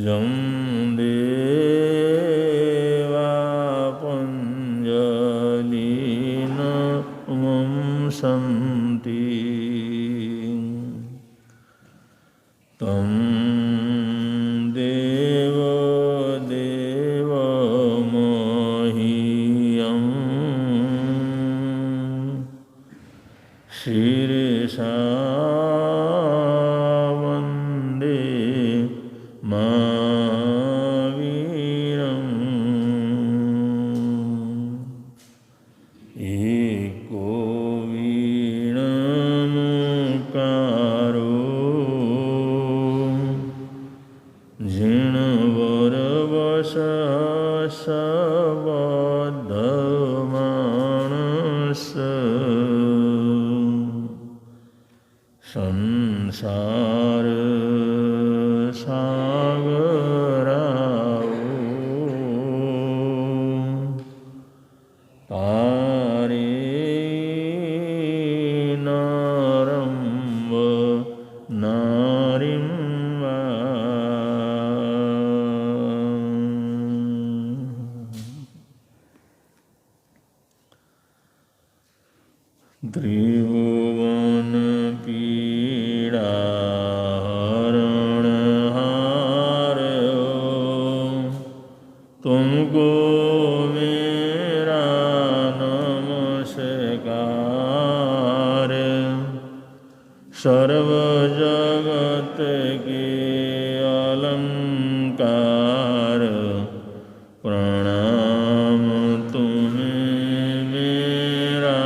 यं देवा पञ्जलिना वंसन्ति तं देवदेवमह्यं शिरसा वन्दे महावीरम्। एको वीणमुकारो जिनवरवशबद्धमानस संसार सागराओ तारे नारं नारीं वा त्रिभुवन पीड़ाहरणहारो तुमको मेरा नमस्कार। सर्व जगत के अलंकार प्रणाम तुम्हें मेरा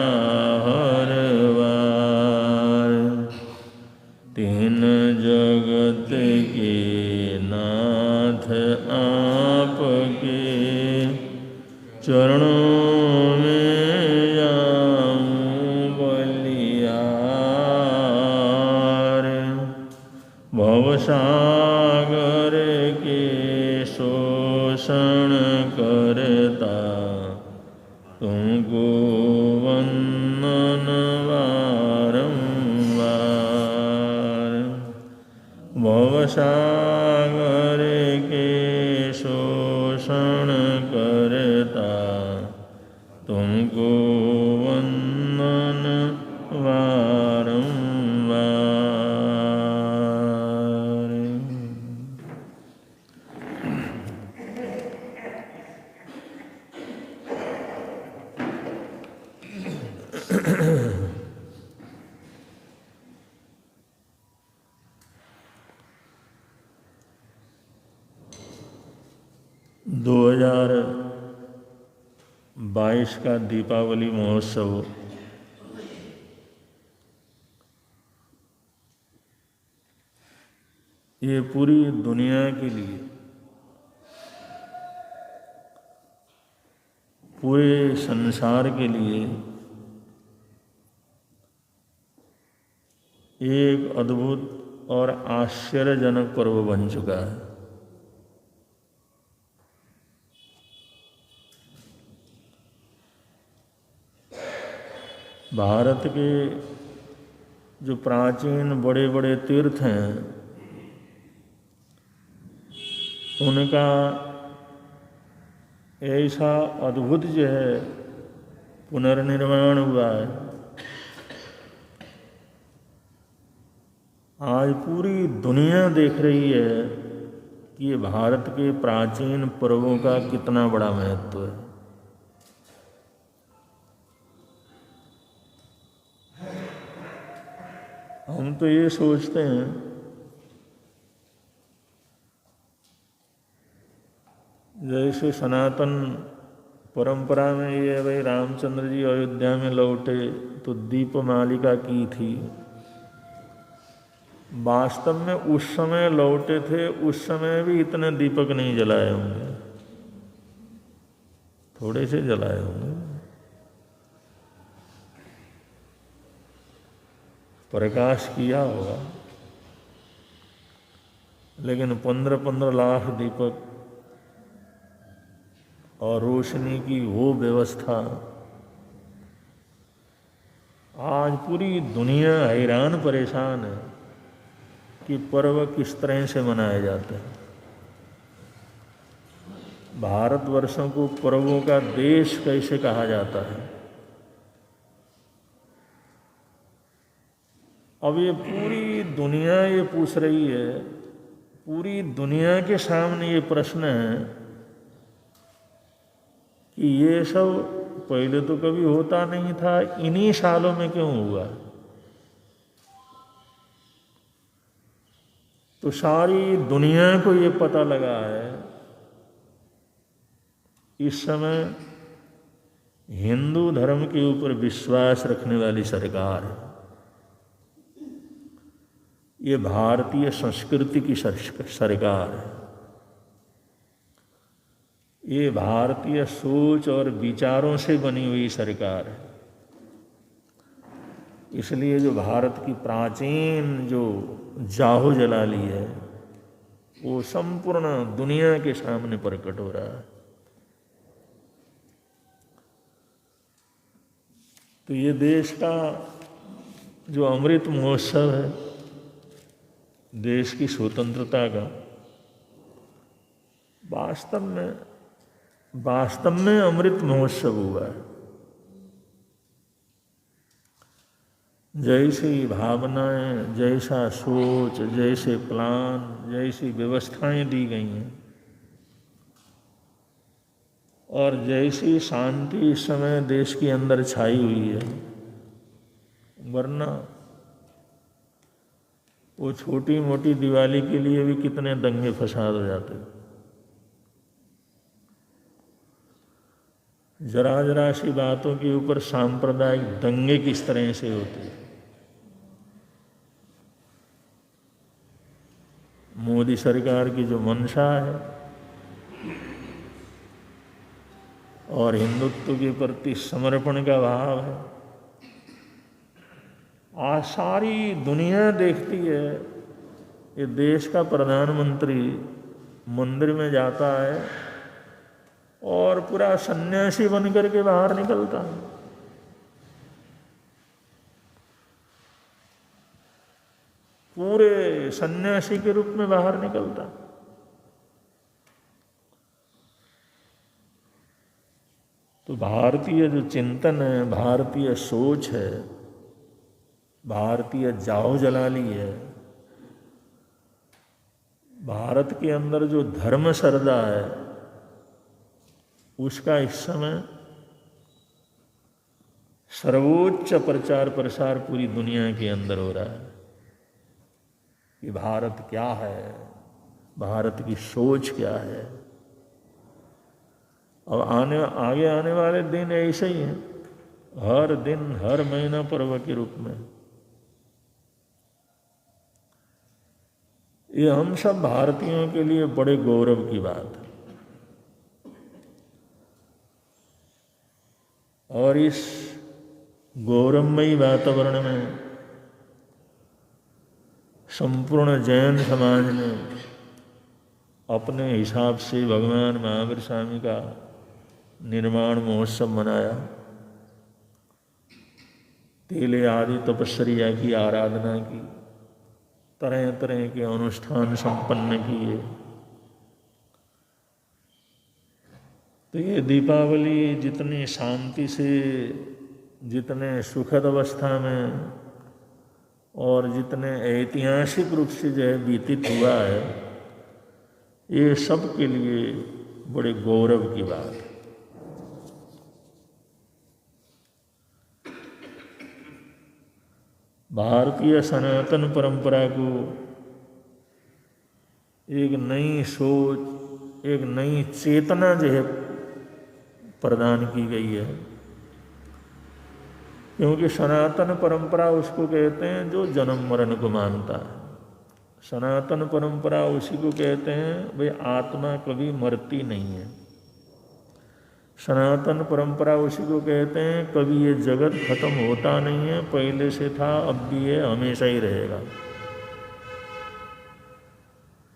हर बार। तीन जगत के नाथ आपके चरणों में जाऊं बलिहार। भवसागर के शोषण करता तुमको वंदन बारंबार। भवसागर के शोषण करता तुमको वंदन बारंबार। 2022 का दीपावली महोत्सव ये पूरी दुनिया के लिए, पूरे संसार के लिए एक अद्भुत और आश्चर्यजनक पर्व बन चुका है। भारत के जो प्राचीन बड़े बड़े तीर्थ हैं उनका ऐसा अद्भुत जो है पुनर्निर्माण हुआ है। आज पूरी दुनिया देख रही है कि ये भारत के प्राचीन पर्वों का कितना बड़ा महत्व है। हम तो ये सोचते हैं जैसे सनातन परंपरा में ये भाई रामचंद्र जी अयोध्या में लौटे तो दीपमालिका की थी। वास्तव में उस समय लौटे थे, उस समय भी इतने दीपक नहीं जलाए होंगे, थोड़े से जलाए होंगे। प्रकाश किया होगा, लेकिन 15-15 लाख दीपक और रोशनी की वो व्यवस्था, आज पूरी दुनिया हैरान परेशान है कि पर्व किस तरह से मनाए जाते हैं। भारतवर्षों को पर्वों का देश कैसे कहा जाता है। अब ये पूरी दुनिया ये पूछ रही है, पूरी दुनिया के सामने ये प्रश्न है कि ये सब पहले तो कभी होता नहीं था, इन्हीं सालों में क्यों हुआ। तो सारी दुनिया को ये पता लगा है इस समय हिंदू धर्म के ऊपर विश्वास रखने वाली सरकार है। ये भारतीय संस्कृति की सरकार है। ये भारतीय सोच और विचारों से बनी हुई सरकार है। इसलिए जो भारत की प्राचीन जो जाहो जलाली है वो संपूर्ण दुनिया के सामने प्रकट हो रहा है। तो ये देश का जो अमृत महोत्सव है, देश की स्वतंत्रता का, वास्तव में अमृत महोत्सव हुआ है। जैसी भावनाएं, जैसा सोच, जैसे प्लान, जैसी व्यवस्थाएं दी गई हैं और जैसी शांति इस समय देश के अंदर छाई हुई है, वरना वो छोटी मोटी दिवाली के लिए भी कितने दंगे फसाद हो जाते। जरा जरा सी बातों के ऊपर सांप्रदायिक दंगे किस तरह से होते हैं। मोदी सरकार की जो मंशा है और हिंदुत्व के प्रति समर्पण का भाव है, आज सारी दुनिया देखती है। ये देश का प्रधानमंत्री मंदिर में जाता है और पूरा सन्यासी बन करके बाहर निकलता है। पूरे सन्यासी के रूप में बाहर निकलता। तो भारतीय जो चिंतन है, भारतीय सोच है, भारतीय जाहो जलाली है, भारत के अंदर जो धर्म श्रद्धा है, उसका इस समय सर्वोच्च प्रचार प्रसार पूरी दुनिया के अंदर हो रहा है कि भारत क्या है, भारत की सोच क्या है। अब आगे आने वाले दिन ऐसे ही हैं, हर दिन हर महीना पर्व के रूप में। ये हम सब भारतीयों के लिए बड़े गौरव की बात है। और इस गौरवमयी वातावरण में संपूर्ण जैन समाज ने अपने हिसाब से भगवान महावीर स्वामी का निर्माण महोत्सव मनाया। तेले आदि तपस्या की आराधना की, तरह तरह के अनुष्ठान संपन्न किए। तो ये दीपावली जितनी शांति से, जितने सुखद अवस्था में और जितने ऐतिहासिक रूप से जो है व्यतीत हुआ है, ये सब के लिए बड़े गौरव की बात है। भारतीय सनातन परंपरा को एक नई सोच, एक नई चेतना जो है प्रदान की गई है। क्योंकि सनातन परंपरा उसको कहते हैं जो जन्म मरण को मानता है। सनातन परंपरा उसी को कहते हैं भाई आत्मा कभी मरती नहीं है। सनातन परंपरा उसी को कहते हैं कभी ये जगत खत्म होता नहीं है, पहले से था, अब भी है, हमेशा ही रहेगा।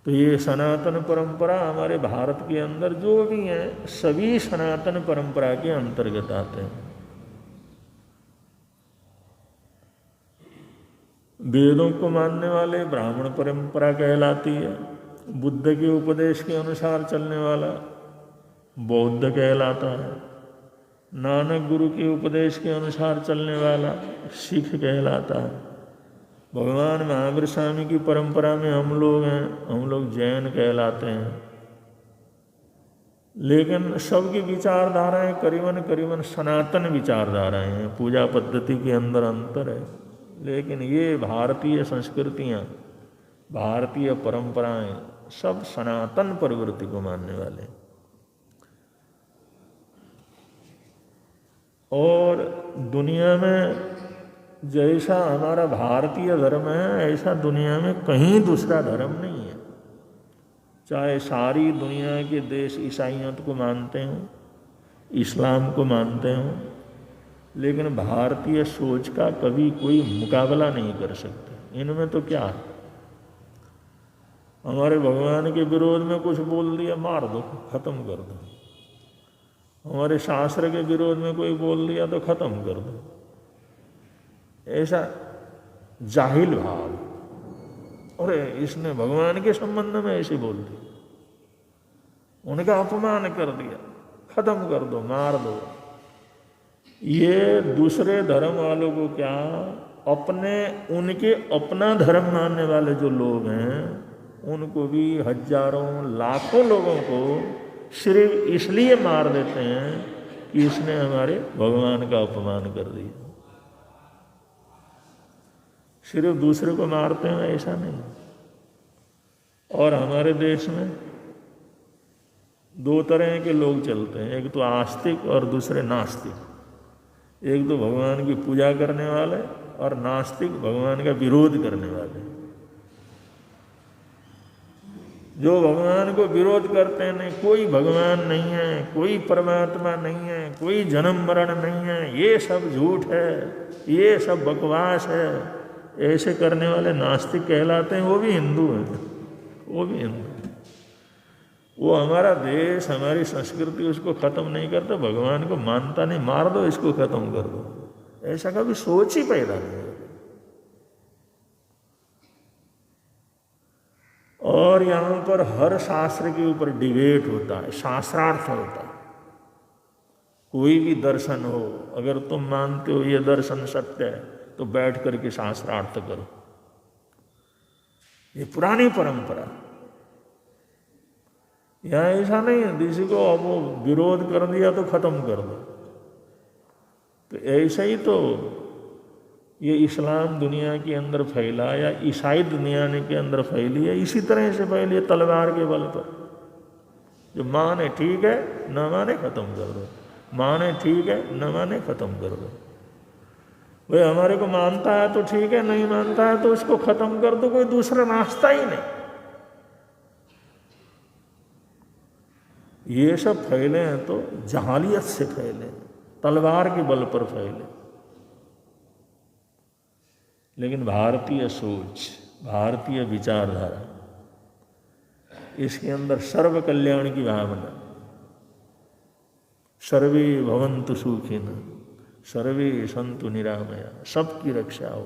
तो ये सनातन परंपरा हमारे भारत के अंदर जो भी हैं सभी सनातन परंपरा के अंतर्गत आते हैं। वेदों को मानने वाले ब्राह्मण परंपरा कहलाती है, बुद्ध के उपदेश के अनुसार चलने वाला बौद्ध कहलाता है। नानक गुरु के उपदेश के अनुसार चलने वाला सिख कहलाता है। भगवान महावीर स्वामी की परंपरा में हम लोग हैं, हम लोग जैन कहलाते हैं। लेकिन सबकी विचारधाराएं करीबन करीबन सनातन विचारधाराएं हैं। पूजा पद्धति के अंदर अंतर है, लेकिन ये भारतीय संस्कृतियाँ, भारतीय परंपराएं सब सनातन प्रवृत्ति को मानने वाले। और दुनिया में जैसा हमारा भारतीय धर्म है, ऐसा दुनिया में कहीं दूसरा धर्म नहीं है। चाहे सारी दुनिया के देश ईसाइयत को मानते हों, इस्लाम को मानते हों, लेकिन भारतीय सोच का कभी कोई मुकाबला नहीं कर सकते। इनमें तो क्या है, हमारे भगवान के विरोध में कुछ बोल दिया, मार दो, खत्म कर दो। हमारे शास्त्र के विरोध में कोई बोल दिया तो खत्म कर दो। ऐसा जाहिल भाव, अरे इसने भगवान के संबंध में ऐसे बोल दिया, उनका अपमान कर दिया, खत्म कर दो, मार दो। ये दूसरे धर्म वालों को क्या, उनके अपना धर्म मानने वाले जो लोग हैं, उनको भी हजारों लाखों लोगों को सिर्फ इसलिए मार देते हैं कि इसने हमारे भगवान का अपमान कर दिया। सिर्फ दूसरे को मारते हैं ऐसा नहीं। और हमारे देश में दो तरह के लोग चलते हैं, एक तो आस्तिक और दूसरे नास्तिक। एक तो भगवान की पूजा करने वाले और नास्तिक भगवान का विरोध करने वाले। जो भगवान को विरोध करते हैं, नहीं कोई भगवान नहीं है, कोई परमात्मा नहीं है, कोई जन्म मरण नहीं है, ये सब झूठ है, ये सब बकवास है, ऐसे करने वाले नास्तिक कहलाते हैं। वो भी हिंदू हैं, वो भी हिंदू। वो हमारा देश, हमारी संस्कृति उसको खत्म नहीं करता, भगवान को मानता नहीं, मार दो इसको, खत्म कर दो, ऐसा कभी सोच ही पैदा नहीं। और यहाँ पर हर शास्त्र के ऊपर डिबेट होता है, शास्त्रार्थ होता है। कोई भी दर्शन हो, अगर तुम मानते हो ये दर्शन सत्य है तो बैठ करके शास्त्रार्थ करो। ये पुरानी परंपरा। यहाँ ऐसा नहीं है किसी को अब वो विरोध कर दिया तो खत्म कर दो। तो ऐसा ही तो ये इस्लाम दुनिया के अंदर फैला, या ईसाई दुनिया के अंदर फैली है, इसी तरह से फैली है, तलवार के बल पर। जो माने ठीक है, न माने खत्म कर दो, माने ठीक है, न माने खत्म कर दो। भाई हमारे को मानता है तो ठीक है, नहीं मानता है तो उसको खत्म कर दो, कोई दूसरा रास्ता ही नहीं। ये सब फैले हैं तो जहालियत से फैले, तलवार के बल पर फैले। लेकिन भारतीय सोच, भारतीय विचारधारा, इसके अंदर सर्व कल्याण की भावना, सर्वे भवन्तु सुखिनः, सर्वे सन्तु निरामया, सबकी रक्षा हो,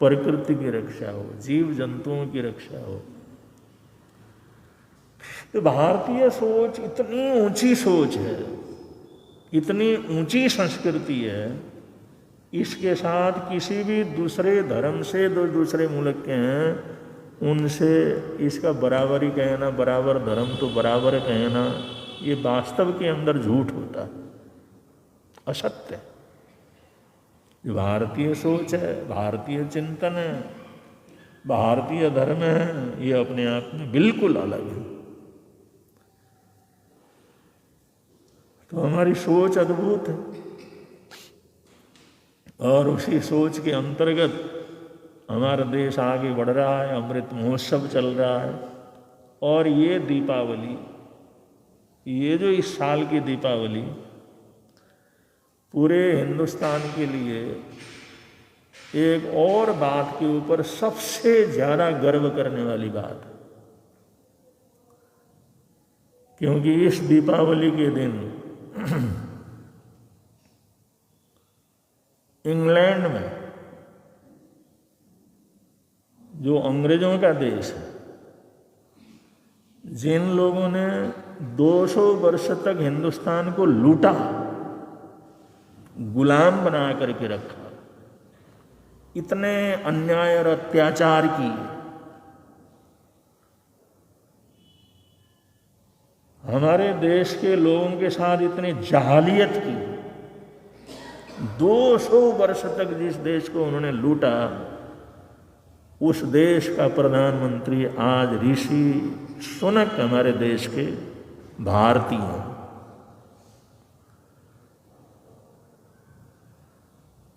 प्रकृति की रक्षा हो, जीव जंतुओं की रक्षा हो। तो भारतीय सोच इतनी ऊंची सोच है, इतनी ऊंची संस्कृति है, इसके साथ किसी भी दूसरे धर्म से, जो दूसरे मुल्क के हैं, उनसे इसका बराबरी कहना, बराबर धर्म तो बराबर कहना, ये वास्तव के अंदर झूठ होता है, असत्य है। जो भारतीय सोच है, भारतीय चिंतन है, भारतीय धर्म है, ये अपने आप में बिल्कुल अलग है। तो हमारी सोच अद्भुत है, और उसी सोच के अंतर्गत हमारा देश आगे बढ़ रहा है। अमृत महोत्सव चल रहा है। और ये दीपावली, ये जो इस साल की दीपावली पूरे हिंदुस्तान के लिए एक और बात के ऊपर सबसे ज़्यादा गर्व करने वाली बात है, क्योंकि इस दीपावली के दिन इंग्लैंड में, जो अंग्रेजों का देश है, जिन लोगों ने 200 वर्ष तक हिंदुस्तान को लूटा, गुलाम बना करके रखा, इतने अन्याय और अत्याचार किए, हमारे देश के लोगों के साथ इतनी जहालियत की, 200 वर्ष तक जिस देश को उन्होंने लूटा, उस देश का प्रधानमंत्री आज ऋषि सुनक हमारे देश के भारतीय हैं।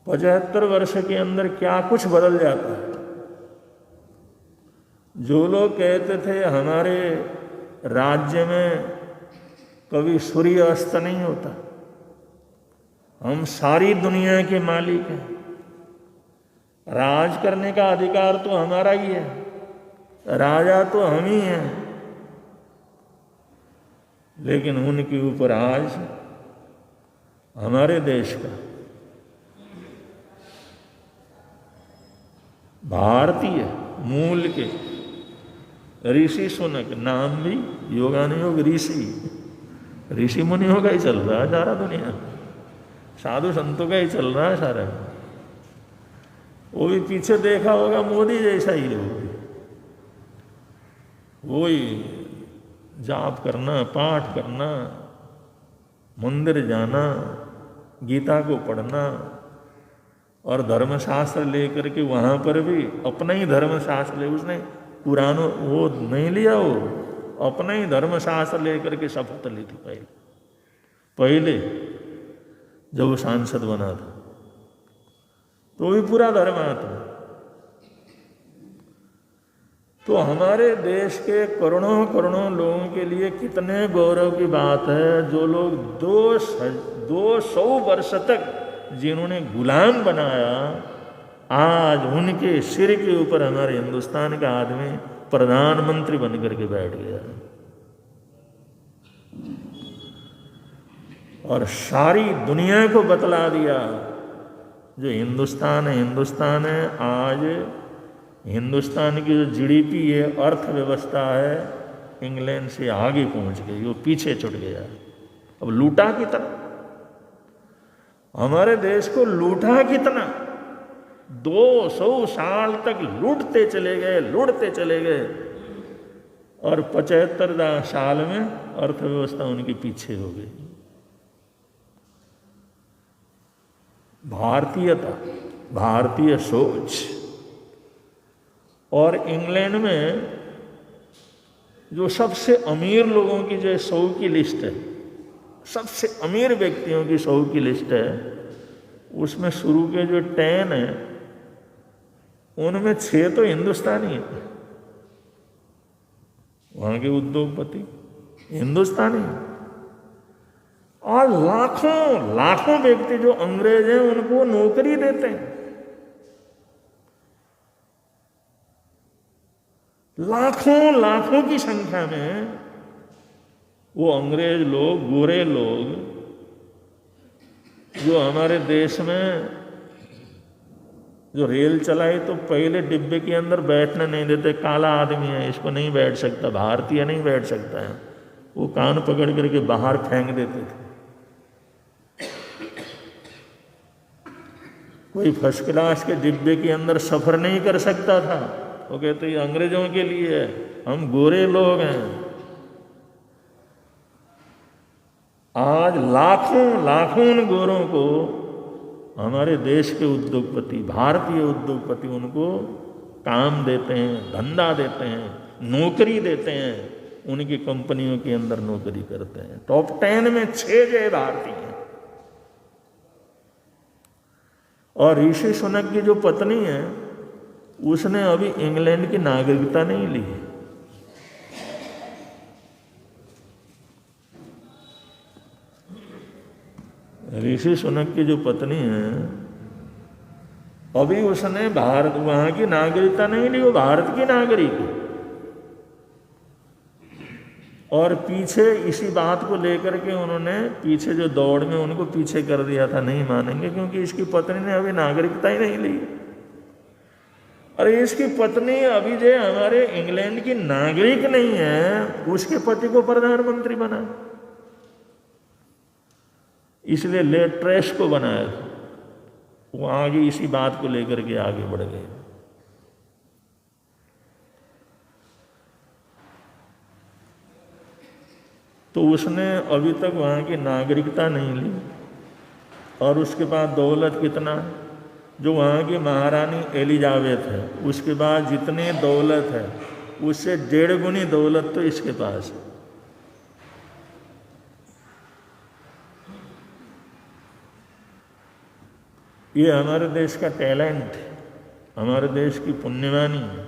75 वर्ष के अंदर क्या कुछ बदल जाता है। जो लोग कहते थे हमारे राज्य में कभी सूर्य अस्त नहीं होता, हम सारी दुनिया के मालिक हैं, राज करने का अधिकार तो हमारा ही है, राजा तो हम ही हैं, लेकिन उनके ऊपर आज हमारे देश का भारतीय मूल के ऋषि सुनक, नाम भी योगानुयोग ऋषि मुनियों का ही चल रहा है सारा दुनिया, साधु संतों का ही चल रहा है सारा। वो भी पीछे देखा होगा मोदी जैसा ही हो, वही जाप करना, पाठ करना, मंदिर जाना, गीता को पढ़ना और धर्मशास्त्र लेकर के वहाँ पर भी अपना ही धर्मशास्त्र ले, उसने पुरानो वो नहीं लिया, वो अपना ही धर्मशास्त्र लेकर के शपथ ली थी पहले जब वो सांसद बना था, तो भी पूरा धर्मात्मा। तो हमारे देश के करोड़ों करोड़ों लोगों के लिए कितने गौरव की बात है, जो लोग 200 वर्ष तक जिन्होंने गुलाम बनाया, आज उनके सिर के ऊपर हमारे हिंदुस्तान का आदमी प्रधानमंत्री बनकर के बैठ गया और सारी दुनिया को बतला दिया जो हिंदुस्तान है। आज हिंदुस्तान की जो जीडीपी है, अर्थव्यवस्था है, इंग्लैंड से आगे पहुंच गई, वो पीछे छूट गया। अब लूटा कितना, हमारे देश को लूटा कितना, 200 साल तक लूटते चले गए और 75 साल में अर्थव्यवस्था उनके पीछे हो गई। भारतीयता, भारतीय सोच। और इंग्लैंड में जो सबसे अमीर लोगों की जो 100 की लिस्ट है, सबसे अमीर व्यक्तियों की 100 की लिस्ट है, उसमें शुरू के जो 10 है उनमें 6 तो हिंदुस्तानी है। वहां के उद्योगपति हिंदुस्तानी, और लाखों व्यक्ति जो अंग्रेज हैं उनको नौकरी देते हैं। लाखों की संख्या में वो अंग्रेज लोग, गोरे लोग जो हमारे देश में जो रेल चलाई, तो पहले डिब्बे के अंदर बैठने नहीं देते, काला आदमी है इसको नहीं बैठ सकता, भारतीय नहीं बैठ सकता है, वो कान पकड़ करके बाहर फेंक देते थे। कोई फर्स्ट क्लास के डिब्बे के अंदर सफर नहीं कर सकता था, वो कहते ये अंग्रेजों के लिए है, हम गोरे लोग हैं। आज लाखों उन गोरों को हमारे देश के उद्योगपति, भारतीय उद्योगपति उनको काम देते हैं, धंधा देते हैं, नौकरी देते हैं, उनकी कंपनियों के अंदर नौकरी करते हैं। टॉप 10 में 6 जय भारतीय हैं। और ऋषि सुनक की जो पत्नी है उसने अभी इंग्लैंड की नागरिकता नहीं ली है। ऋषि सुनक की जो पत्नी है अभी उसने भारत, वहां की नागरिकता नहीं ली, वो भारत की नागरिक है। और पीछे इसी बात को लेकर के उन्होंने पीछे जो दौड़ में उनको पीछे कर दिया था, नहीं मानेंगे क्योंकि इसकी पत्नी ने अभी नागरिकता ही नहीं ली। अरे इसकी पत्नी अभी जो हमारे इंग्लैंड की नागरिक नहीं है, उसके पति को प्रधानमंत्री बना, इसलिए ले ट्रेस को बनाया। वो आगे इसी बात को लेकर के आगे बढ़ गए। तो उसने अभी तक वहाँ की नागरिकता नहीं ली, और उसके बाद दौलत कितना, जो वहाँ की महारानी एलिजाबेथ है, उसके बाद जितनी दौलत है उससे 1.5 गुनी दौलत तो इसके पास है। ये हमारे देश का टैलेंट, हमारे देश की पुण्यवानी है।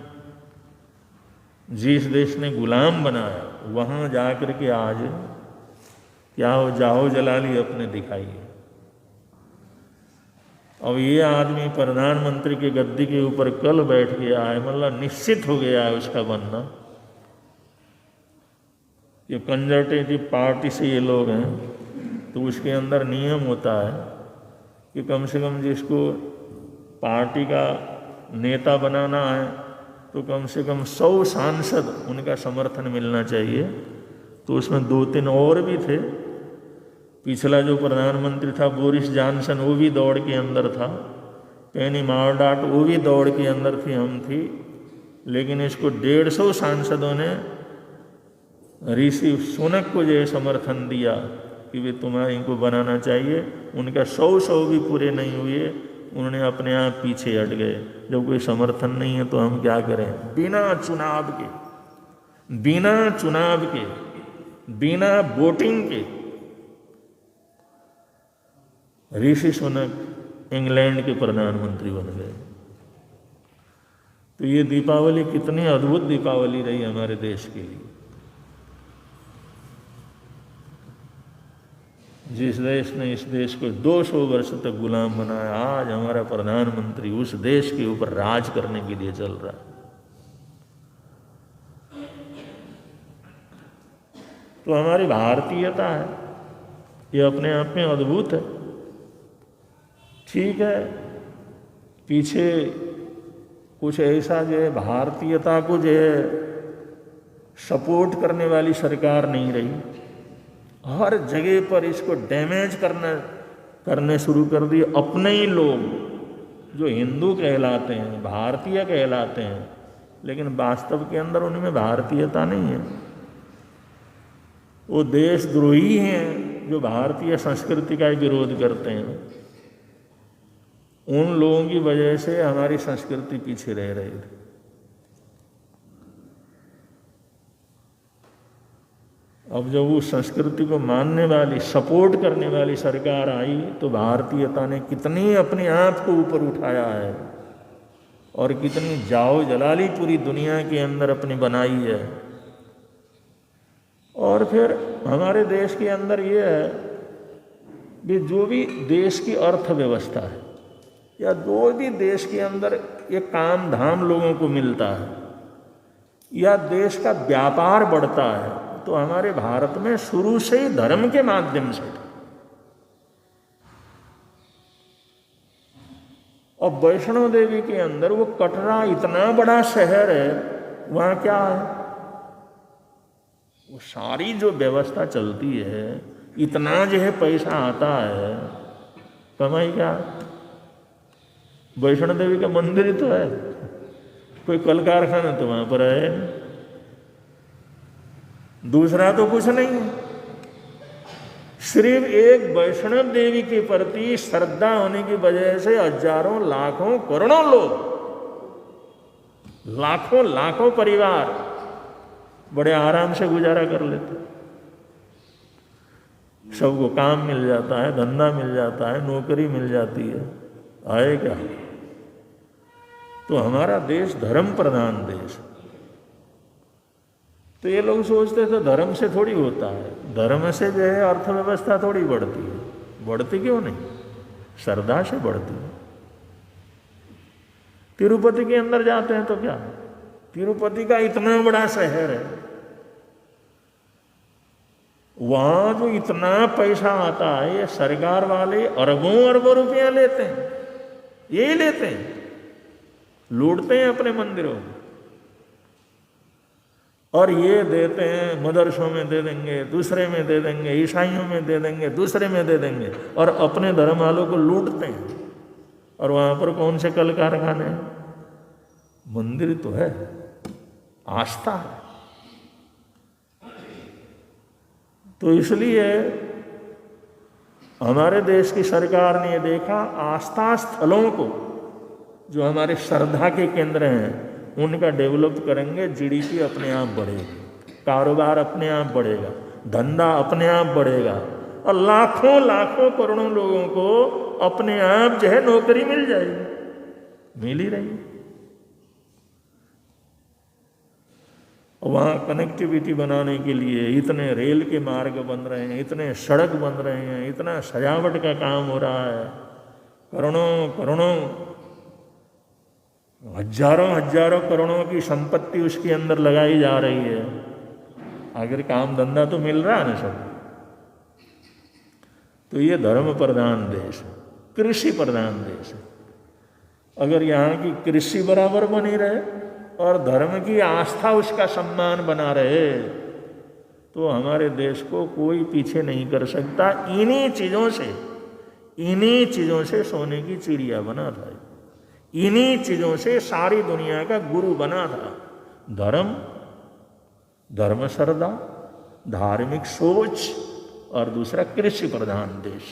जिस देश ने गुलाम बनाया वहाँ जाकर के आज क्या हो, जाओ जलाली अपने दिखाइए। अब ये आदमी प्रधानमंत्री की गद्दी के ऊपर कल बैठ गया है, मतलब निश्चित हो गया है उसका बनना। ये कंजर्वेटिव पार्टी से ये लोग हैं, तो उसके अंदर नियम होता है कि कम से कम जिसको पार्टी का नेता बनाना है तो कम से कम 100 सांसद उनका समर्थन मिलना चाहिए। तो उसमें 2-3 और भी थे। पिछला जो प्रधानमंत्री था बोरिस जॉनसन, वो भी दौड़ के अंदर था। पेनी मार्डाट, वो भी दौड़ के अंदर थी, हम थी। लेकिन इसको 150 सांसदों ने ऋषि सुनक को जो समर्थन दिया कि वे तुम्हारे इनको बनाना चाहिए। उनका 100 भी पूरे नहीं हुए, उन्होंने अपने आप पीछे हट गए। जब कोई समर्थन नहीं है तो हम क्या करें? बिना चुनाव के, बिना वोटिंग के ऋषि सुनक इंग्लैंड के प्रधानमंत्री बन गए। तो ये दीपावली कितनी अद्भुत दीपावली रही हमारे देश के लिए। जिस देश ने इस देश को 200 वर्ष तक गुलाम बनाया, आज हमारा प्रधानमंत्री उस देश के ऊपर राज करने के लिए चल रहा है। तो हमारी भारतीयता है, ये अपने आप में अद्भुत है। ठीक है, पीछे कुछ ऐसा जो है भारतीयता को जो है सपोर्ट करने वाली सरकार नहीं रही, हर जगह पर इसको डैमेज करने शुरू कर दिए अपने ही लोग जो हिंदू कहलाते हैं, भारतीय कहलाते हैं, लेकिन वास्तव के अंदर उनमें भारतीयता नहीं है। वो देशद्रोही हैं जो भारतीय संस्कृति का विरोध करते हैं। उन लोगों की वजह से हमारी संस्कृति पीछे रह रही थी। अब जब उस संस्कृति को मानने वाली, सपोर्ट करने वाली सरकार आई तो भारतीयता ने कितनी अपने आप को ऊपर उठाया है और कितनी जाओ जलाली पूरी दुनिया के अंदर अपनी बनाई है। और फिर हमारे देश के अंदर ये है कि जो भी देश की अर्थव्यवस्था है या जो भी देश के अंदर ये काम धाम लोगों को मिलता है या देश का व्यापार बढ़ता है, तो हमारे भारत में शुरू से ही धर्म के माध्यम से। और वैष्णो देवी के अंदर वो कटरा इतना बड़ा शहर है, वहाँ क्या है, वो सारी जो व्यवस्था चलती है, इतना जो है पैसा आता है, कमाई क्या? वैष्णो देवी का मंदिर ही तो है, कोई कल कारखाना तो वहाँ पर है, दूसरा तो कुछ नहीं है। सिर्फ एक वैष्णव देवी के प्रति श्रद्धा होने की वजह से हजारों लाखों करोड़ों लोग, लाखों परिवार बड़े आराम से गुजारा कर लेते। सबको काम मिल जाता है, धंधा मिल जाता है, नौकरी मिल जाती है। आए क्या? तो हमारा देश धर्म प्रधान देश। तो ये लोग सोचते थे धर्म से थोड़ी होता है, धर्म से जो है अर्थव्यवस्था थोड़ी बढ़ती है। बढ़ती क्यों नहीं? श्रद्धा से बढ़ती है। तिरुपति के अंदर जाते हैं तो क्या, तिरुपति का इतना बड़ा शहर है, वहां जो इतना पैसा आता है, ये सरकार वाले अरबों रुपया लेते हैं, यही लेते हैं। लूटते हैं अपने मंदिरों में, और ये देते हैं मदरसों में दे देंगे, दूसरे में दे देंगे, ईसाइयों में दे देंगे, दूसरे में दे देंगे, और अपने धर्म वालों को लूटते हैं। और वहाँ पर कौन से कल कारखाने हैं? मंदिर तो है, आस्था है। तो इसलिए हमारे देश की सरकार ने देखा आस्था स्थलों को, जो हमारे श्रद्धा के केंद्र हैं, उनका डेवलप करेंगे, जीडीपी अपने आप बढ़ेगी, कारोबार अपने आप बढ़ेगा, धंधा अपने आप बढ़ेगा, और लाखों लाखों करोड़ों लोगों को अपने आप जो है नौकरी मिल जाएगी, मिल ही रही। वहाँ कनेक्टिविटी बनाने के लिए इतने रेल के मार्ग बन रहे हैं, इतने सड़क बन रहे हैं, इतना सजावट का काम हो रहा है, करोड़ों करोड़ों हजारों हजारों करोड़ों की संपत्ति उसके अंदर लगाई जा रही है। आखिर काम धंधा तो मिल रहा है ना सब। तो ये धर्म प्रधान देश है, कृषि प्रधान देश है। अगर यहाँ की कृषि बराबर बनी रहे और धर्म की आस्था उसका सम्मान बना रहे, तो हमारे देश को कोई पीछे नहीं कर सकता। इन्हीं चीज़ों से सोने की चिड़िया बना था, इन्हीं चीज़ों से सारी दुनिया का गुरु बना था। धर्म श्रद्धा, धार्मिक सोच, और दूसरा कृषि प्रधान देश।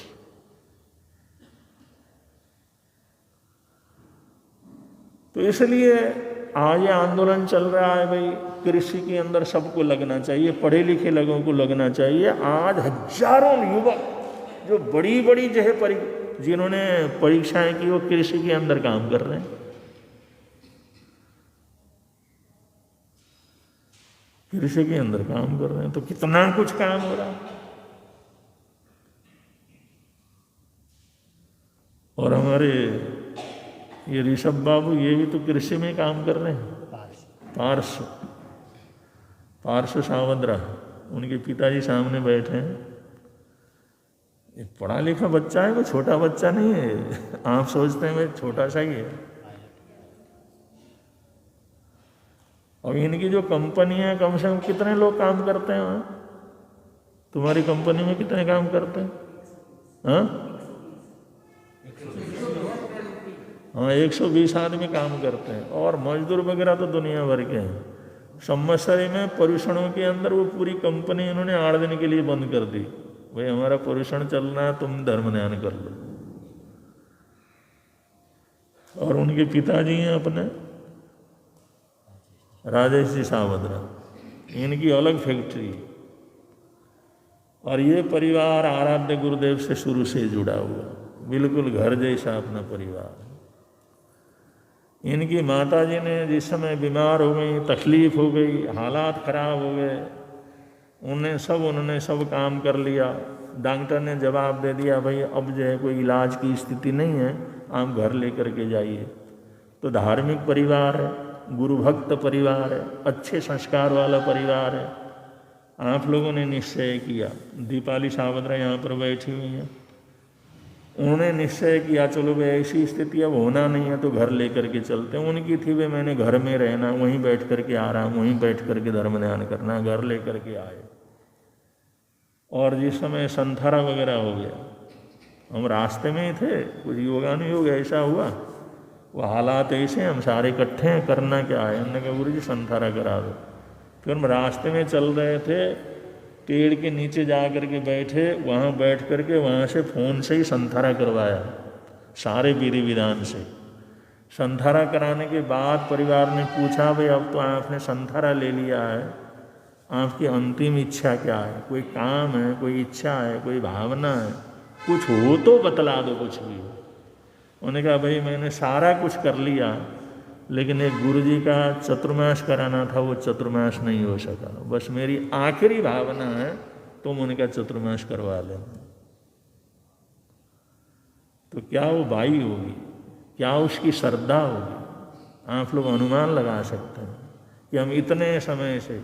तो इसलिए आज ये आंदोलन चल रहा है भाई, कृषि के अंदर सबको लगना चाहिए, पढ़े लिखे लोगों को लगना चाहिए। आज हजारों युवक जो बड़ी बड़ी जो है जिन्होंने परीक्षाएं की, वो कृषि के अंदर काम कर रहे हैं, कृषि के अंदर काम कर रहे हैं। तो कितना कुछ काम हो रहा है। और हमारे ये ऋषभ बाबू, ये भी तो कृषि में काम कर रहे हैं। पार्श्व सावद्रा, उनके पिताजी सामने बैठे हैं। ये पढ़ा लिखा बच्चा है, कोई छोटा बच्चा नहीं है। आप सोचते हैं भाई छोटा सा ही है। और इनकी जो कंपनी है, कम से कम कितने लोग काम करते हैं वहाँ? तुम्हारी कंपनी में कितने काम करते हैं? हाँ, 120 आदमी काम करते हैं। और मजदूर वगैरह तो दुनिया भर के हैं। संवत्सरी में पर्यूषणों के अंदर वो पूरी कंपनी इन्होंने 8 दिन के लिए बंद कर दी। भाई हमारा पर्यूषण चल रहा है, तुम धर्म ध्यान कर लो। और उनके पिताजी हैं अपने राजेश जी सावद्रा, इनकी अलग फैक्ट्री। और ये परिवार आराध्य गुरुदेव से शुरू से जुड़ा हुआ, बिल्कुल घर जैसा अपना परिवार। इनकी माताजी ने जिस समय बीमार हो गई, तकलीफ हो गई, हालात खराब हो गए, उन्होंने सब काम कर लिया। डॉक्टर ने जवाब दे दिया, भाई अब जो है कोई इलाज की स्थिति नहीं है, आप घर लेकर के जाइए। तो धार्मिक परिवार है, गुरु भक्त परिवार है, अच्छे संस्कार वाला परिवार है। आप लोगों ने निश्चय किया, दीपाली सावद्रा यहाँ पर बैठी हुई हैं, उन्होंने निश्चय किया चलो भाई ऐसी स्थिति अब होना नहीं है तो घर लेकर के चलते हैं। उनकी थी भाई मैंने घर में रहना, वहीं बैठ कर के आराम, वहीं बैठ कर के धर्म ध्यान करना, घर लेकर के आए। और जिस समय संथारा वगैरह हो गया, हम रास्ते में ही थे, कुछ योगानुयोग ऐसा हुआ, वो हालात ऐसे, हम सारे इकट्ठे हैं, करना क्या है? हमने कहा गुरु जी संथारा करा दो। फिर हम रास्ते में चल रहे थे, पेड़ के नीचे जा कर के बैठे, वहाँ बैठ कर के वहाँ से फ़ोन से ही संथारा करवाया, सारे विधि विधान से। संथारा कराने के बाद परिवार ने पूछा भाई अब तो आपने संथारा ले लिया है, आपकी अंतिम इच्छा क्या है? कोई काम है, कोई इच्छा है, कोई भावना है, कुछ हो तो बतला दो, कुछ भी हो। उन्होंने कहा भाई मैंने सारा कुछ कर लिया, लेकिन एक गुरुजी का चतुर्मास कराना था, वो चतुर्मास नहीं हो सका। बस मेरी आखिरी भावना है तुम उनका चतुर्मास करवा लेना। तो क्या वो बाई होगी, क्या उसकी श्रद्धा होगी? आप लोग अनुमान लगा सकते हैं कि हम इतने समय से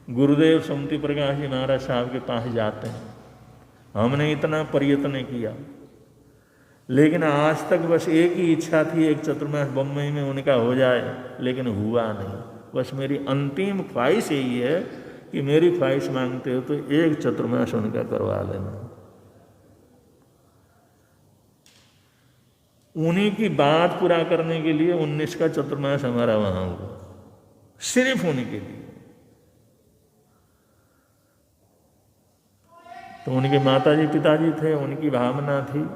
गुरुदेव सुमति प्रकाश जी महाराज साहब के पास जाते हैं, हमने इतना प्रयत्न किया, लेकिन आज तक बस एक ही इच्छा थी, एक चतुर्मास बम्बई में उनका हो जाए, लेकिन हुआ नहीं। बस मेरी अंतिम ख्वाहिश यही है कि मेरी ख्वाहिश मांगते हो तो एक चतुर्मास उनका करवा लेना। उन्हीं की बात पूरा करने के लिए 19 का चतुर्मास हमारा वहां हुआ, सिर्फ उन्हीं के लिए। तो उनके माताजी पिताजी थे, उनकी भावना थी।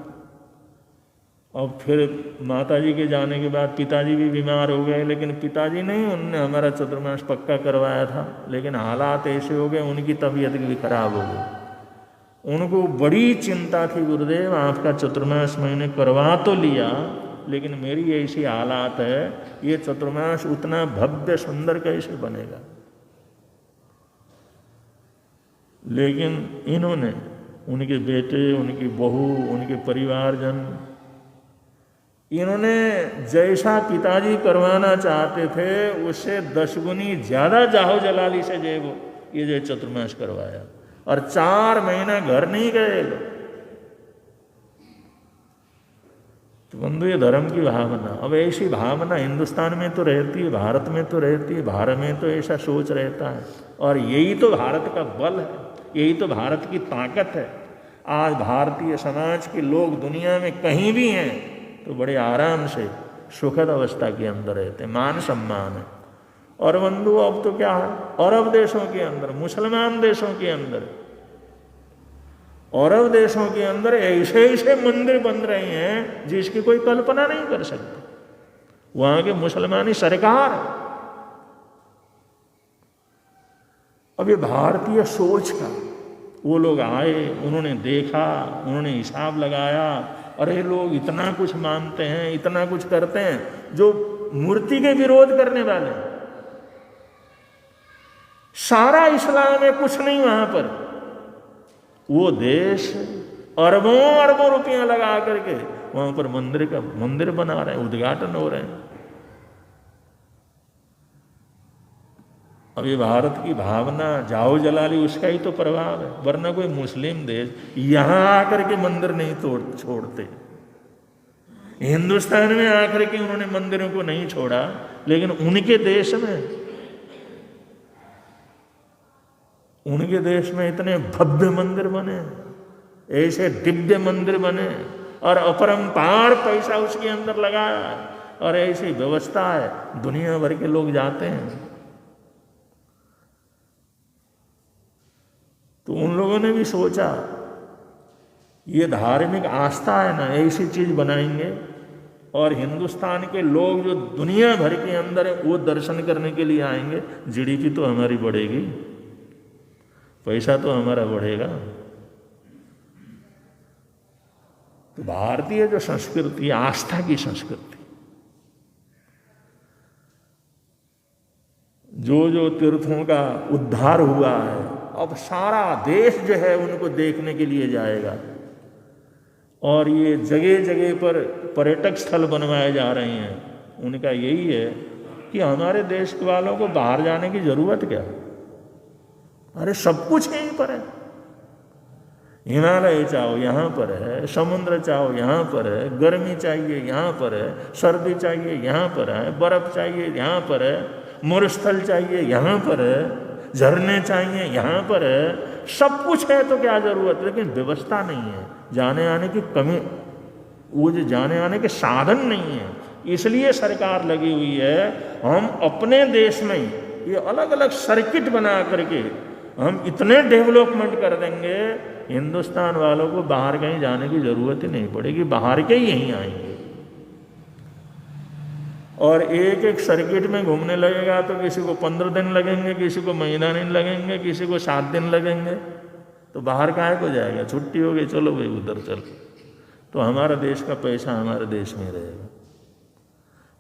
और फिर माताजी के जाने के बाद पिताजी भी बीमार हो गए, लेकिन पिताजी नहीं, उनने हमारा चतुर्मास पक्का करवाया था, लेकिन हालात ऐसे हो गए, उनकी तबीयत भी खराब हो गई। उनको बड़ी चिंता थी, गुरुदेव आपका चतुर्मास मैंने करवा तो लिया, लेकिन मेरी ऐसी हालात है, ये चतुर्मास उतना भव्य सुंदर कैसे बनेगा। लेकिन इन्होंने, उनके बेटे, उनकी बहू, उनके परिवारजन, इन्होंने जैसा पिताजी करवाना चाहते थे उससे 10 गुनी ज्यादा जाहो जलाली से ये चतुर्मास करवाया। और 4 महीना घर नहीं गए। तो बंधु, ये धर्म की भावना, अब ऐसी भावना हिंदुस्तान में तो रहती है, भारत में तो रहती है, भारत में तो ऐसा सोच रहता है। और यही तो भारत का बल है, यही तो भारत की ताकत है। आज भारतीय समाज के लोग दुनिया में कहीं भी हैं तो बड़े आराम से सुखद अवस्था के अंदर रहते, मान सम्मान है। और बंधु, अब तो क्या है, अरब देशों के अंदर, मुसलमान देशों के अंदर, अरब देशों के अंदर ऐसे ऐसे मंदिर बन रहे हैं जिसकी कोई कल्पना नहीं कर सकते। वहां के मुसलमानी सरकार। अब ये भारतीय सोच का, वो लोग आए, उन्होंने देखा, उन्होंने हिसाब लगाया, अरे लोग इतना कुछ मानते हैं, इतना कुछ करते हैं, जो मूर्ति के विरोध करने वाले हैं। सारा इस्लाम है, कुछ नहीं वहां पर। वो देश अरबों अरबों रुपया लगा करके वहां पर मंदिर बना रहे हैं, उद्घाटन हो रहे हैं। अब ये भारत की भावना, जाओ जलाली, उसका ही तो प्रभाव है। वरना कोई मुस्लिम देश यहां आकर के मंदिर नहीं छोड़ते। हिंदुस्तान में आकर के उन्होंने मंदिरों को नहीं छोड़ा, लेकिन उनके देश में इतने भव्य मंदिर बने, ऐसे दिव्य मंदिर बने, और अपरंपार पैसा उसके अंदर लगाया, और ऐसी व्यवस्था है, दुनिया भर के लोग जाते हैं। तो उन लोगों ने भी सोचा ये धार्मिक आस्था है ना, ऐसी चीज बनाएंगे, और हिंदुस्तान के लोग जो दुनिया भर के अंदर है वो दर्शन करने के लिए आएंगे। जीडीपी तो हमारी बढ़ेगी, पैसा तो हमारा बढ़ेगा। तो भारतीय जो संस्कृति, आस्था की संस्कृति, जो तीर्थों का उद्धार हुआ है, अब सारा देश जो है उनको देखने के लिए जाएगा। और ये जगह जगह पर पर्यटक स्थल बनवाए जा रहे हैं। उनका यही है कि हमारे देश वालों को बाहर जाने की जरूरत क्या, अरे सब कुछ यहीं पर है। हिमालय चाहो यहाँ पर है, समुद्र चाहो यहाँ पर है, गर्मी चाहिए यहाँ पर है, सर्दी चाहिए यहाँ पर है, बर्फ चाहिए यहाँ पर है, मरुस्थल चाहिए यहाँ पर है, झरने चाहिए यहाँ पर है, सब कुछ है तो क्या जरूरत, लेकिन व्यवस्था नहीं है, जाने आने की कमी, वो जो जाने आने के साधन नहीं है। इसलिए सरकार लगी हुई है, हम अपने देश में ये अलग अलग सर्किट बना करके हम इतने डेवलपमेंट कर देंगे, हिंदुस्तान वालों को बाहर कहीं जाने की जरूरत ही नहीं पड़ेगी, बाहर के ही यहीं आएंगे। और एक एक सर्किट में घूमने लगेगा तो किसी को 15 दिन लगेंगे, किसी को महीना नहीं लगेंगे, किसी को 7 दिन लगेंगे। तो बाहर काहे को जाएगा, छुट्टी हो गई, चलो भाई उधर चलो। तो हमारा देश का पैसा हमारे देश में रहेगा।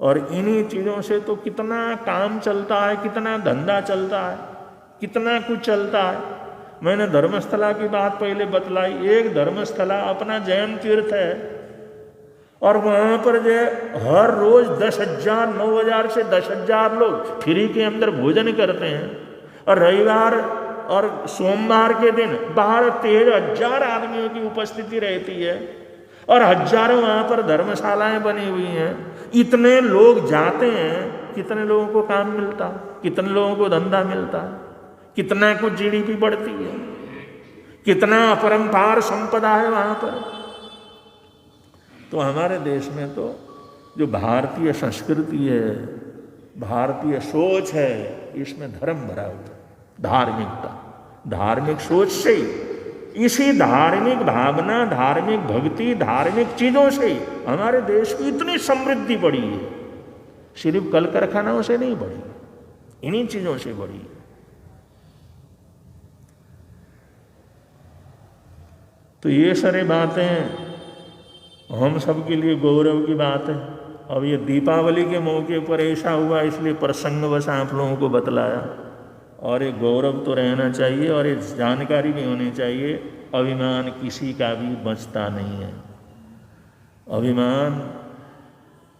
और इन्हीं चीज़ों से तो कितना काम चलता है, कितना धंधा चलता है, कितना कुछ चलता है। मैंने धर्मस्थला की बात पहले बतलाई। एक धर्मस्थला अपना जैन तीर्थ है, और वहाँ पर जो हर रोज 10,000 9,000 से 10,000 लोग फ्री के अंदर भोजन करते हैं। और रविवार और सोमवार के दिन 12-13,000 आदमियों की उपस्थिति रहती है। और हजारों वहां पर धर्मशालाएं बनी हुई हैं। इतने लोग जाते हैं, कितने लोगों को काम मिलता, कितने लोगों को धंधा मिलता, कितना कुछ जीडीपी बढ़ती है, कितना अपरंपार संपदा है वहां पर। तो हमारे देश में तो जो भारतीय संस्कृति है, भारतीय सोच है, इसमें धर्म भरा हुआ, धार्मिकता, धार्मिक सोच से ही, इसी धार्मिक भावना, धार्मिक भक्ति, धार्मिक चीजों से ही हमारे देश की इतनी समृद्धि बढ़ी है। सिर्फ कल कारखानाओं से नहीं बढ़ी, इन्हीं चीजों से बढ़ी है। तो ये सारी बातें हम सब के लिए गौरव की बात है। अब ये दीपावली के मौके पर ऐसा हुआ, इसलिए प्रसंगवश आप लोगों को बतलाया। और एक गौरव तो रहना चाहिए और एक जानकारी भी होनी चाहिए, अभिमान किसी का भी बचता नहीं है। अभिमान,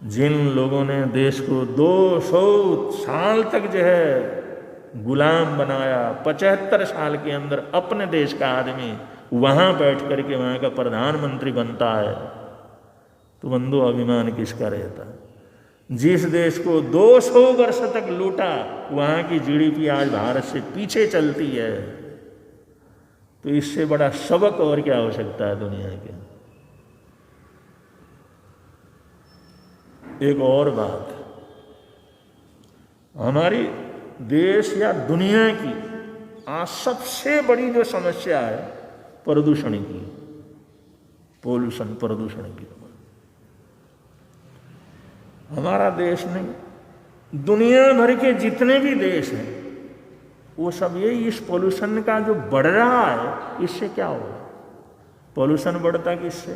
जिन लोगों ने देश को 200 साल तक जो है गुलाम बनाया, 75 साल के अंदर अपने देश का आदमी वहाँ बैठ करके वहाँ का प्रधानमंत्री बनता है, तो बंधु अभिमान किसका रहता है। जिस देश को 200 वर्ष तक लूटा, वहाँ की जीडीपी आज भारत से पीछे चलती है, तो इससे बड़ा सबक और क्या हो सकता है दुनिया के। एक और बात, हमारी देश या दुनिया की आज सबसे बड़ी जो समस्या है प्रदूषण की, पोल्यूशन, प्रदूषण की। हमारा देश नहीं, दुनिया भर के जितने भी देश हैं वो सब ये इस पोल्यूशन का जो बढ़ रहा है, इससे क्या होगा। पोल्यूशन बढ़ता किससे?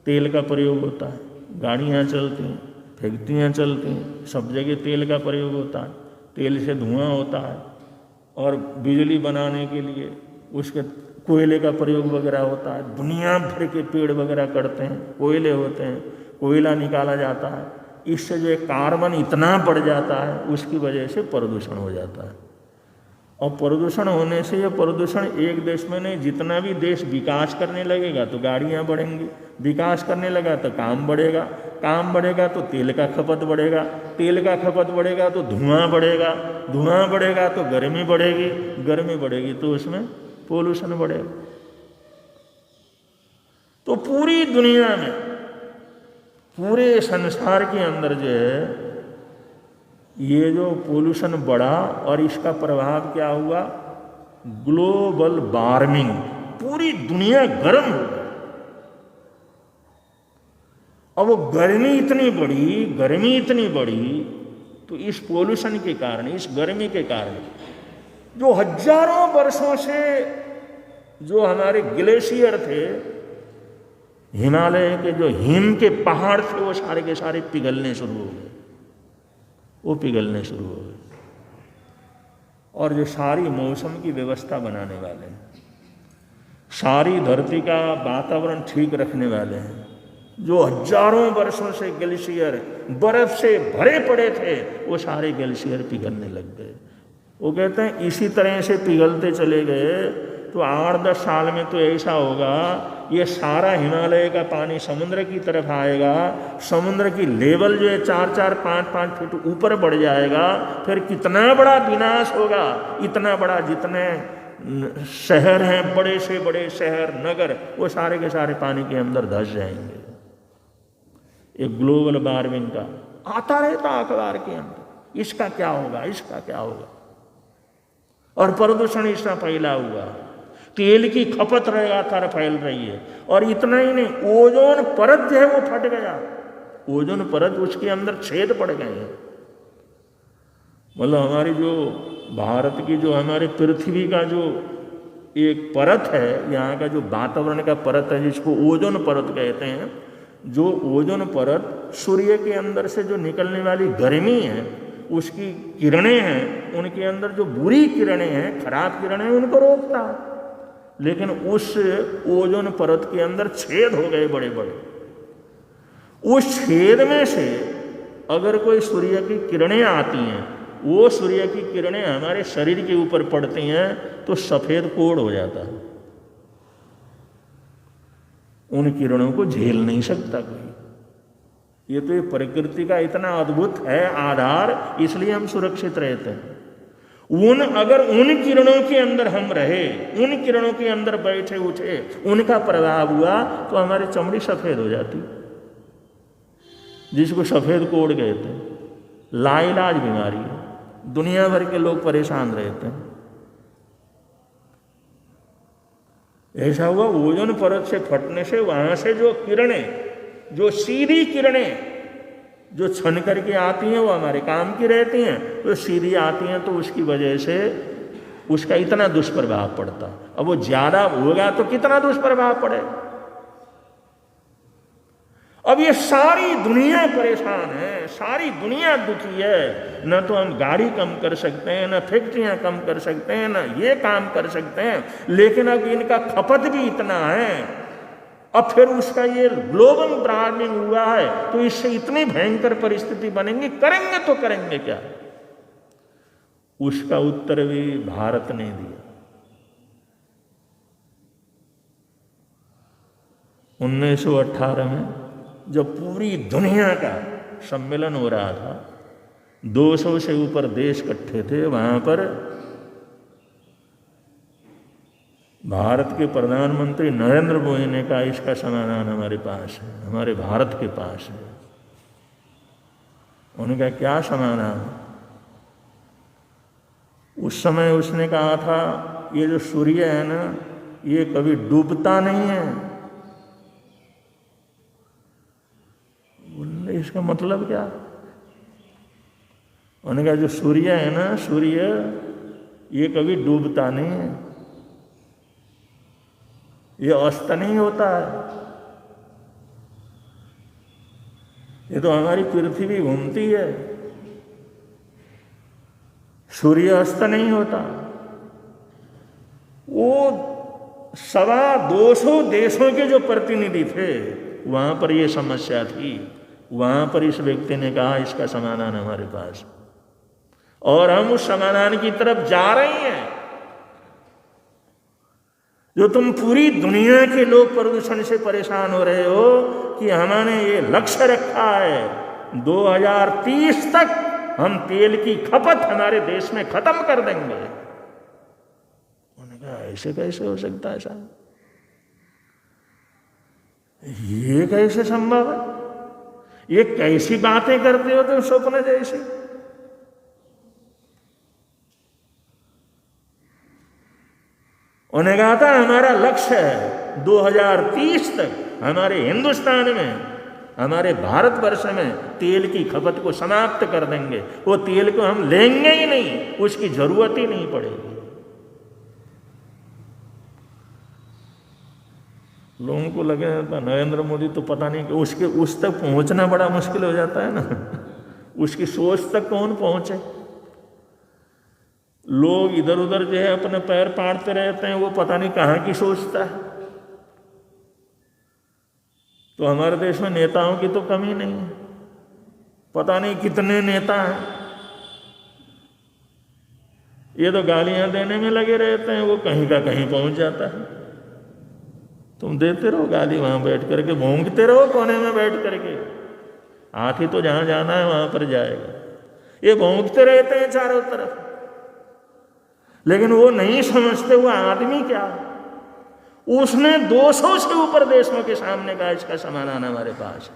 तेल का प्रयोग होता है, गाड़ियाँ चलती हैं, फैक्ट्रियाँ चलती हैं, सब जगह तेल का प्रयोग होता है, तेल से धुआं होता है, और बिजली बनाने के लिए उसके कोयले का प्रयोग वगैरह होता है। दुनिया भर के पेड़ वगैरह कटते हैं, कोयले होते हैं, कोयला निकाला जाता है, इससे जो कार्बन इतना बढ़ जाता है, उसकी वजह से प्रदूषण हो जाता है। और प्रदूषण होने से, ये प्रदूषण एक देश में नहीं, जितना भी देश विकास करने लगेगा तो गाड़ियाँ बढ़ेंगी, विकास करने लगा तो काम बढ़ेगा, काम बढ़ेगा तो तेल का खपत बढ़ेगा, तेल का खपत बढ़ेगा तो धुआं बढ़ेगा, धुआं बढ़ेगा तो गर्मी बढ़ेगी, गर्मी बढ़ेगी तो उसमें पोल्यूशन बढ़ेगा। तो पूरी दुनिया में, पूरे संसार के अंदर जो है ये जो पोल्यूशन बढ़ा, और इसका प्रभाव क्या हुआ, ग्लोबल वार्मिंग, पूरी दुनिया गर्म हो गई। अब वो गर्मी इतनी बढ़ी, गर्मी इतनी बढ़ी, तो इस पोल्यूशन के कारण, इस गर्मी के कारण जो हजारों वर्षों से जो हमारे ग्लेशियर थे, हिमालय के जो हिम के पहाड़ थे, वो सारे के सारे पिघलने शुरू हो गए, वो पिघलने शुरू हो गए। और जो सारी मौसम की व्यवस्था बनाने वाले हैं, सारी धरती का वातावरण ठीक रखने वाले हैं, जो हजारों वर्षों से ग्लेशियर बर्फ से भरे पड़े थे, वो सारे ग्लेशियर पिघलने लग गए। वो कहते हैं इसी तरह से पिघलते चले गए तो 8-10 साल में तो ऐसा होगा, ये सारा हिमालय का पानी समुद्र की तरफ आएगा, समुद्र की लेवल जो है 4-4, 5-5 फीट ऊपर बढ़ जाएगा। फिर कितना बड़ा विनाश होगा, इतना बड़ा, जितने शहर हैं, बड़े से बड़े शहर, नगर, वो सारे के सारे पानी के अंदर धंस जाएंगे। एक ग्लोबल वार्मिंग का आता रहता अखबार के अंदर, इसका क्या होगा, इसका क्या होगा। और प्रदूषण इसका फैला हुआ, तेल की खपत लगातार फैल रही है। और इतना ही नहीं, ओजोन परत जो है वो फट गया, ओजोन परत, उसके अंदर छेद पड़ गए हैं। मतलब हमारी जो भारत की, जो हमारे पृथ्वी का जो एक परत है, यहाँ का जो वातावरण का परत है, जिसको ओजोन परत कहते हैं, जो ओजोन परत सूर्य के अंदर से जो निकलने वाली गर्मी है, उसकी किरणें हैं, उनके अंदर जो बुरी किरणें हैं, खराब किरणें हैं, उनको रोकता है। लेकिन उस ओजोन परत के अंदर छेद हो गए बड़े बड़े, उस छेद में से अगर कोई सूर्य की किरणें आती हैं, वो सूर्य की किरणें हमारे शरीर के ऊपर पड़ती हैं तो सफ़ेद कोड़ हो जाता है। उन किरणों को झेल नहीं सकता कोई। ये तो ये प्रकृति का इतना अद्भुत है आधार, इसलिए हम सुरक्षित रहते हैं। अगर उन किरणों के अंदर हम रहे, उन किरणों के अंदर बैठे उठे, उनका प्रभाव हुआ तो हमारी चमड़ी सफेद हो जाती, जिसको सफेद कोढ़ कहते हैं। लाइलाज बीमारी है, दुनिया भर के लोग परेशान रहते हैं। ऐसा हुआ ओजोन परत से फटने से वहां से जो किरणें, जो सीधी किरणें जो छन करके आती हैं वो हमारे काम की रहती हैं, तो सीधी आती हैं तो उसकी वजह से उसका इतना दुष्प्रभाव पड़ता। अब वो ज्यादा होगा तो कितना दुष्प्रभाव पड़ेगा। अब ये सारी दुनिया परेशान है, सारी दुनिया दुखी है। न तो हम गाड़ी कम कर सकते हैं, न फैक्ट्रियां कम कर सकते हैं, न ये काम कर सकते हैं, लेकिन अब इनका खपत भी इतना है। अब फिर उसका ये ग्लोबल वार्मिंग हुआ है तो इससे इतनी भयंकर परिस्थिति बनेंगी, करेंगे तो करेंगे क्या। उसका उत्तर भी भारत ने दिया। 1918 में जब पूरी दुनिया का सम्मेलन हो रहा था, 200 से ऊपर देश इकट्ठे थे, वहां पर भारत के प्रधानमंत्री नरेंद्र मोदी ने कहा इसका समाधान हमारे पास है, हमारे भारत के पास है। उनका क्या समाधान? उस समय उसने कहा था ये जो सूर्य है ना, ये कभी डूबता नहीं है। इसका मतलब क्या? उन्होंने कहा जो सूर्य है ना, सूर्य ये कभी डूबता नहीं है, ये अस्त नहीं होता है। ये तो हमारी पृथ्वी घूमती है, सूर्य अस्त नहीं होता। वो 225 देशों के जो प्रतिनिधि थे वहां पर ये समस्या थी। वहां पर इस व्यक्ति ने कहा इसका समाधान हमारे पास, और हम उस समाधान की तरफ जा रहे हैं। जो तुम पूरी दुनिया के लोग प्रदूषण से परेशान हो रहे हो कि हमने ये लक्ष्य रखा है 2030 तक हम तेल की खपत हमारे देश में खत्म कर देंगे। उन्होंने कहा ऐसे कैसे हो सकता है साहब, ये कैसे संभव है, ये कैसी बातें करते हो तुम स्वप्न जैसे। उन्हें कहा था हमारा लक्ष्य है 2030 तक हमारे हिंदुस्तान में, हमारे भारतवर्ष में तेल की खपत को समाप्त कर देंगे। वो तेल को हम लेंगे ही नहीं, उसकी जरूरत ही नहीं पड़ेगी। लोगों को लगे नरेंद्र मोदी तो पता नहीं कि उसके उस तक पहुंचना बड़ा मुश्किल हो जाता है ना उसकी सोच तक कौन पहुंचे। लोग इधर उधर जो है अपने पैर पाड़ते रहते हैं, वो पता नहीं कहाँ की सोचता है। तो हमारे देश में नेताओं की तो कमी नहीं है, पता नहीं कितने नेता हैं। ये तो गालियां देने में लगे रहते हैं, वो कहीं का कहीं पहुंच जाता है। तुम देते रहो गाली, वहां बैठ करके भौंकते रहो कोने में बैठ करके, हाथी तो जहां जाना है वहां पर जाएगा। ये भौंकते रहते हैं चारों तरफ, लेकिन वो नहीं समझते हुआ आदमी क्या। उसने 200 से ऊपर देशों के सामने कहा इसका समाधान हमारे पास है,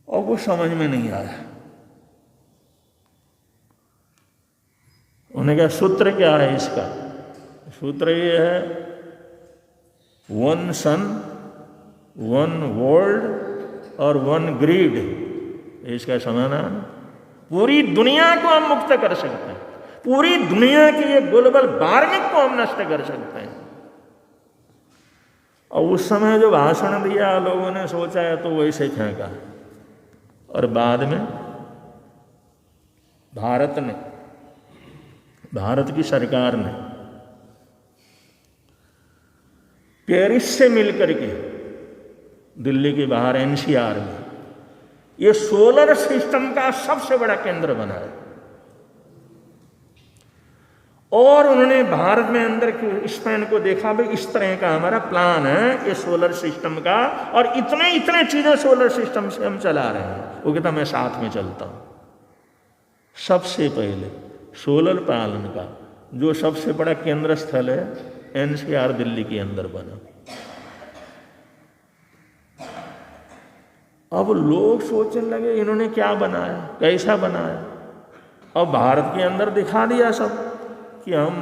और वो समझ में नहीं आया। उन्होंने कहा सूत्र क्या है इसका? सूत्र ये है 1 सन 1 वर्ल्ड और 1 ग्रीड। इसका समाधान पूरी दुनिया को हम मुक्त कर सकते हैं, पूरी दुनिया की ये ग्लोबल वार्मिंग को हम नष्ट कर सकते हैं। और उस समय जो भाषण दिया लोगों ने सोचा है तो वैसे फेंका, और बाद में भारत की सरकार ने पेरिस से मिलकर के दिल्ली के बाहर एनसीआर में ये सोलर सिस्टम का सबसे बड़ा केंद्र बना है, और उन्होंने भारत में अंदर स्पेन को देखा, भाई इस तरह का हमारा प्लान है ये सोलर सिस्टम का, और इतने इतने चीजें सोलर सिस्टम से हम चला रहे हैं। वो कहता मैं साथ में चलता हूं। सबसे पहले सोलर पालन का जो सबसे बड़ा केंद्र स्थल है एनसीआर दिल्ली के अंदर बना। अब लोग सोचने लगे इन्होंने क्या बनाया, कैसा बनाया। अब भारत के अंदर दिखा दिया सब कि हम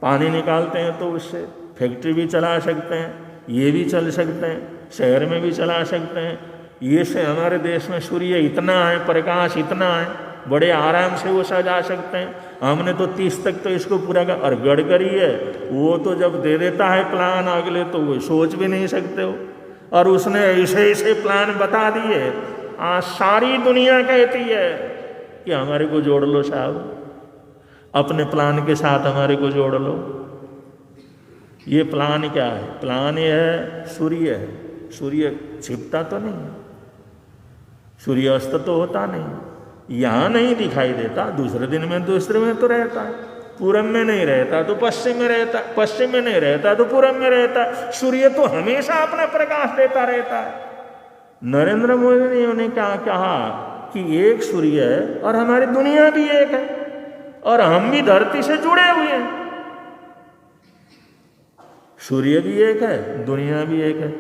पानी निकालते हैं तो उससे फैक्ट्री भी चला सकते हैं, ये भी चल सकते हैं, शहर में भी चला सकते हैं। ये से हमारे देश में सूर्य इतना है, प्रकाश इतना है, बड़े आराम से वो सजा सकते हैं। हमने तो 30 तक तो इसको पूरा कर, और गडकरी है वो तो जब दे देता है प्लान अगले तो वो सोच भी नहीं सकते हो। और उसने ऐसे ऐसे प्लान बता दिए, आज सारी दुनिया कहती है कि हमारे को जोड़ लो साहब, अपने प्लान के साथ हमारे को जोड़ लो। ये प्लान क्या है? प्लान ये है सूर्य है। सूर्य छिपता तो नहीं, सूर्यास्त तो होता नहीं, यहाँ नहीं दिखाई देता, दूसरे दिन में दूसरे में तो रहता है। पूरब में नहीं रहता तो पश्चिम में रहता, पश्चिम में नहीं रहता तो पूरब में रहता। सूर्य तो हमेशा अपना प्रकाश देता रहता है। नरेंद्र मोदी ने उन्हें क्या कहा कि एक सूर्य है और हमारी दुनिया भी एक है, और हम भी धरती से जुड़े हुए हैं। सूर्य भी एक है, दुनिया भी एक है।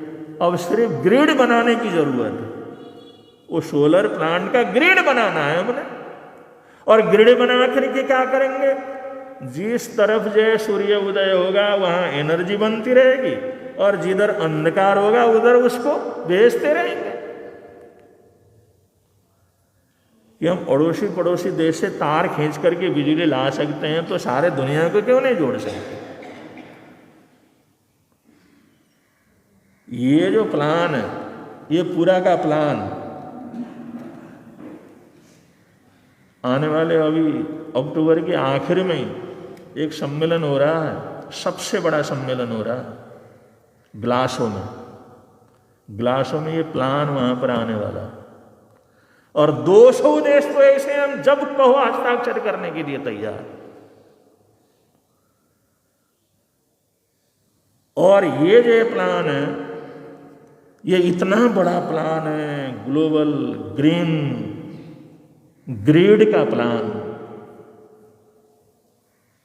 अब सिर्फ ग्रिड बनाने की जरूरत है। वो सोलर प्लांट का ग्रिड बनाना है हमने, और ग्रिड बना करके क्या करेंगे, जिस तरफ जो सूर्य उदय होगा वहां एनर्जी बनती रहेगी, और जिधर अंधकार होगा उधर उसको भेजते रहेंगे। कि हम अड़ोसी पड़ोसी देश से तार खींच करके बिजली ला सकते हैं, तो सारे दुनिया को क्यों नहीं जोड़ सकते? ये जो प्लान है, ये पूरा का प्लान आने वाले अभी अक्टूबर के आखिर में ही एक सम्मेलन हो रहा है, सबसे बड़ा सम्मेलन हो रहा है ग्लासो में। ग्लासो में ये प्लान वहां पर आने वाला है, और 200 देश तो ऐसे हम जब कहो हस्ताक्षर करने के लिए तैयार। और ये जो प्लान है, ये इतना बड़ा प्लान है, ग्लोबल ग्रीन ग्रिड का प्लान,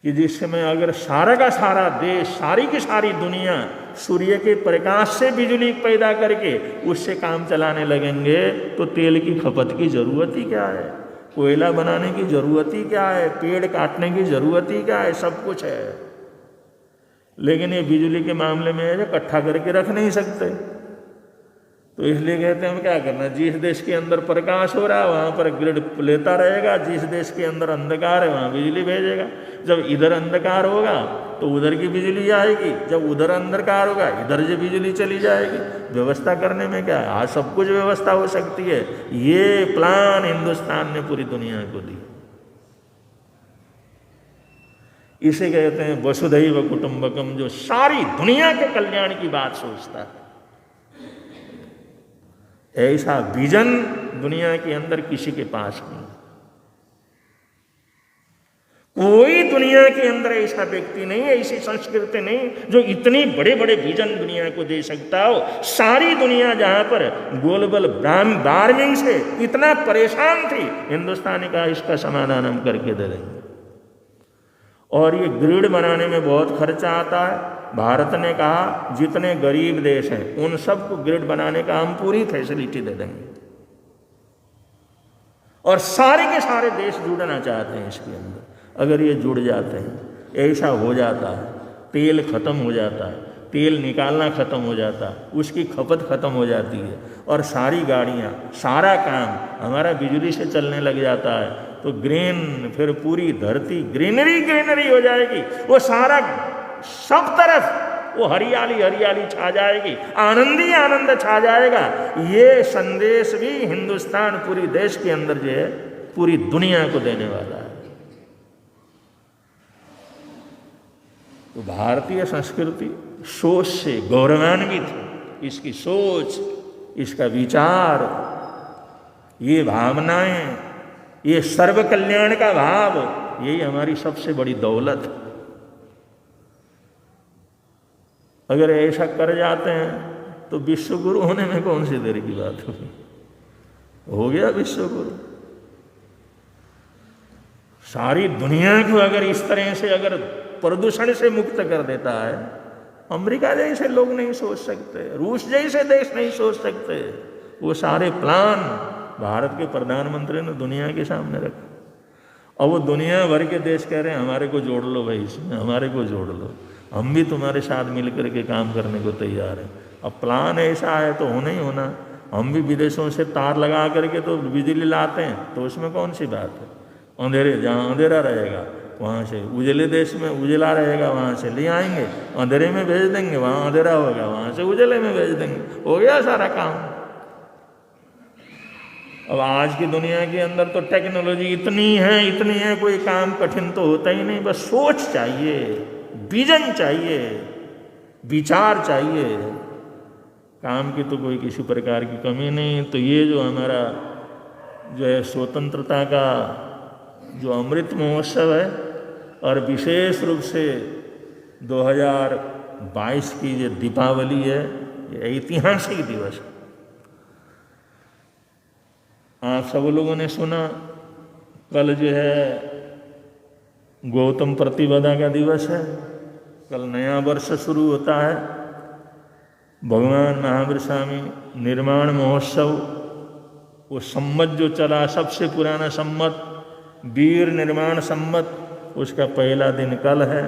कि जिसमें अगर सारा का सारा देश, सारी की सारी दुनिया सूर्य के प्रकाश से बिजली पैदा करके उससे काम चलाने लगेंगे, तो तेल की खपत की जरूरत ही क्या है, कोयला बनाने की जरूरत ही क्या है, पेड़ काटने की जरूरत ही क्या है, सब कुछ है। लेकिन ये बिजली के मामले में इकट्ठा करके रख नहीं सकते, तो इसलिए कहते हैं हम क्या करना, जिस देश के अंदर प्रकाश हो रहा है वहाँ पर ग्रिड लेता रहेगा, जिस देश के अंदर अंधकार है वहाँ बिजली भेजेगा। जब इधर अंधकार होगा तो उधर की बिजली आएगी, जब उधर अंधकार होगा इधर से बिजली चली जाएगी। व्यवस्था करने में क्या है, आज सब कुछ व्यवस्था हो सकती है। ये प्लान हिंदुस्तान ने पूरी दुनिया को दी। इसे कहते हैं वसुधैव कुटुंबकम, जो सारी दुनिया के कल्याण की बात सोचता है। ऐसा विजन दुनिया के अंदर किसी के पास नहीं। कोई दुनिया के अंदर ऐसा व्यक्ति नहीं, ऐसी संस्कृति नहीं जो इतनी बड़े बड़े विजन दुनिया को दे सकता हो। सारी दुनिया जहां पर ग्लोबल वार्मिंग से इतना परेशान थी, हिंदुस्तान का इसका समाधान हम करके दे देंगे। और ये ग्रिड बनाने में बहुत खर्चा आता है। भारत ने कहा जितने गरीब देश हैं उन सबको ग्रिड बनाने का हम पूरी फैसिलिटी दे देंगे, और सारे के सारे देश जुड़ना चाहते हैं इसके अंदर। अगर ये जुड़ जाते हैं, ऐसा हो जाता है, तेल खत्म हो जाता है, तेल निकालना खत्म हो जाता है, उसकी खपत खत्म हो जाती है, और सारी गाड़ियाँ, सारा काम हमारा बिजली से चलने लग जाता है, तो ग्रीन, फिर पूरी धरती ग्रीनरी ग्रीनरी हो जाएगी। वो सारा सब तरफ वो हरियाली हरियाली छा जाएगी, आनंद ही आनंद छा जाएगा। ये संदेश भी हिंदुस्तान पूरी देश के अंदर जो है पूरी दुनिया को देने वाला है। तो भारतीय संस्कृति सोच से गौरवान्वित है। इसकी सोच, इसका विचार, ये भावनाएं, ये सर्व कल्याण का भाव यही हमारी सबसे बड़ी दौलत है। अगर ऐसा कर जाते हैं तो विश्व गुरु होने में कौन सी देर की बात होगी, हो गया विश्व गुरु। सारी दुनिया को अगर इस तरह से अगर प्रदूषण से मुक्त कर देता है, अमेरिका जैसे लोग नहीं सोच सकते, रूस जैसे देश नहीं सोच सकते। वो सारे प्लान भारत के प्रधानमंत्री ने दुनिया के सामने रखे, और वो दुनिया भर के देश कह रहे हैं हमारे को जोड़ लो भाई, इसमें हमारे को जोड़ लो, हम भी तुम्हारे साथ मिलकर के काम करने को तैयार हैं। अब प्लान ऐसा है तो होना ही होना। हम भी विदेशों से तार लगा करके तो बिजली लाते हैं, तो उसमें कौन सी बात है। अंधेरे जहाँ अंधेरा रहेगा वहाँ से, उजले देश में उजला रहेगा वहाँ से ले आएंगे, अंधेरे में भेज देंगे, वहाँ अंधेरा होगा वहाँ से उजले में भेज देंगे, हो गया सारा काम। अब आज की दुनिया के अंदर तो टेक्नोलॉजी इतनी है, कोई काम कठिन तो होता ही नहीं। बस सोच चाहिए, विजन चाहिए, विचार चाहिए, काम की तो कोई किसी प्रकार की कमी नहीं। तो ये जो हमारा जो है स्वतंत्रता का जो अमृत महोत्सव है, और विशेष रूप से 2022 की जो दीपावली है, ये ऐतिहासिक दिवस है। आप सब लोगों ने सुना कल जो है गौतम प्रतिपदा का दिवस है, कल नया वर्ष शुरू होता है। भगवान महावीर स्वामी निर्माण महोत्सव, वो सम्मत जो चला सबसे पुराना सम्मत वीर निर्माण सम्मत, उसका पहला दिन कल है।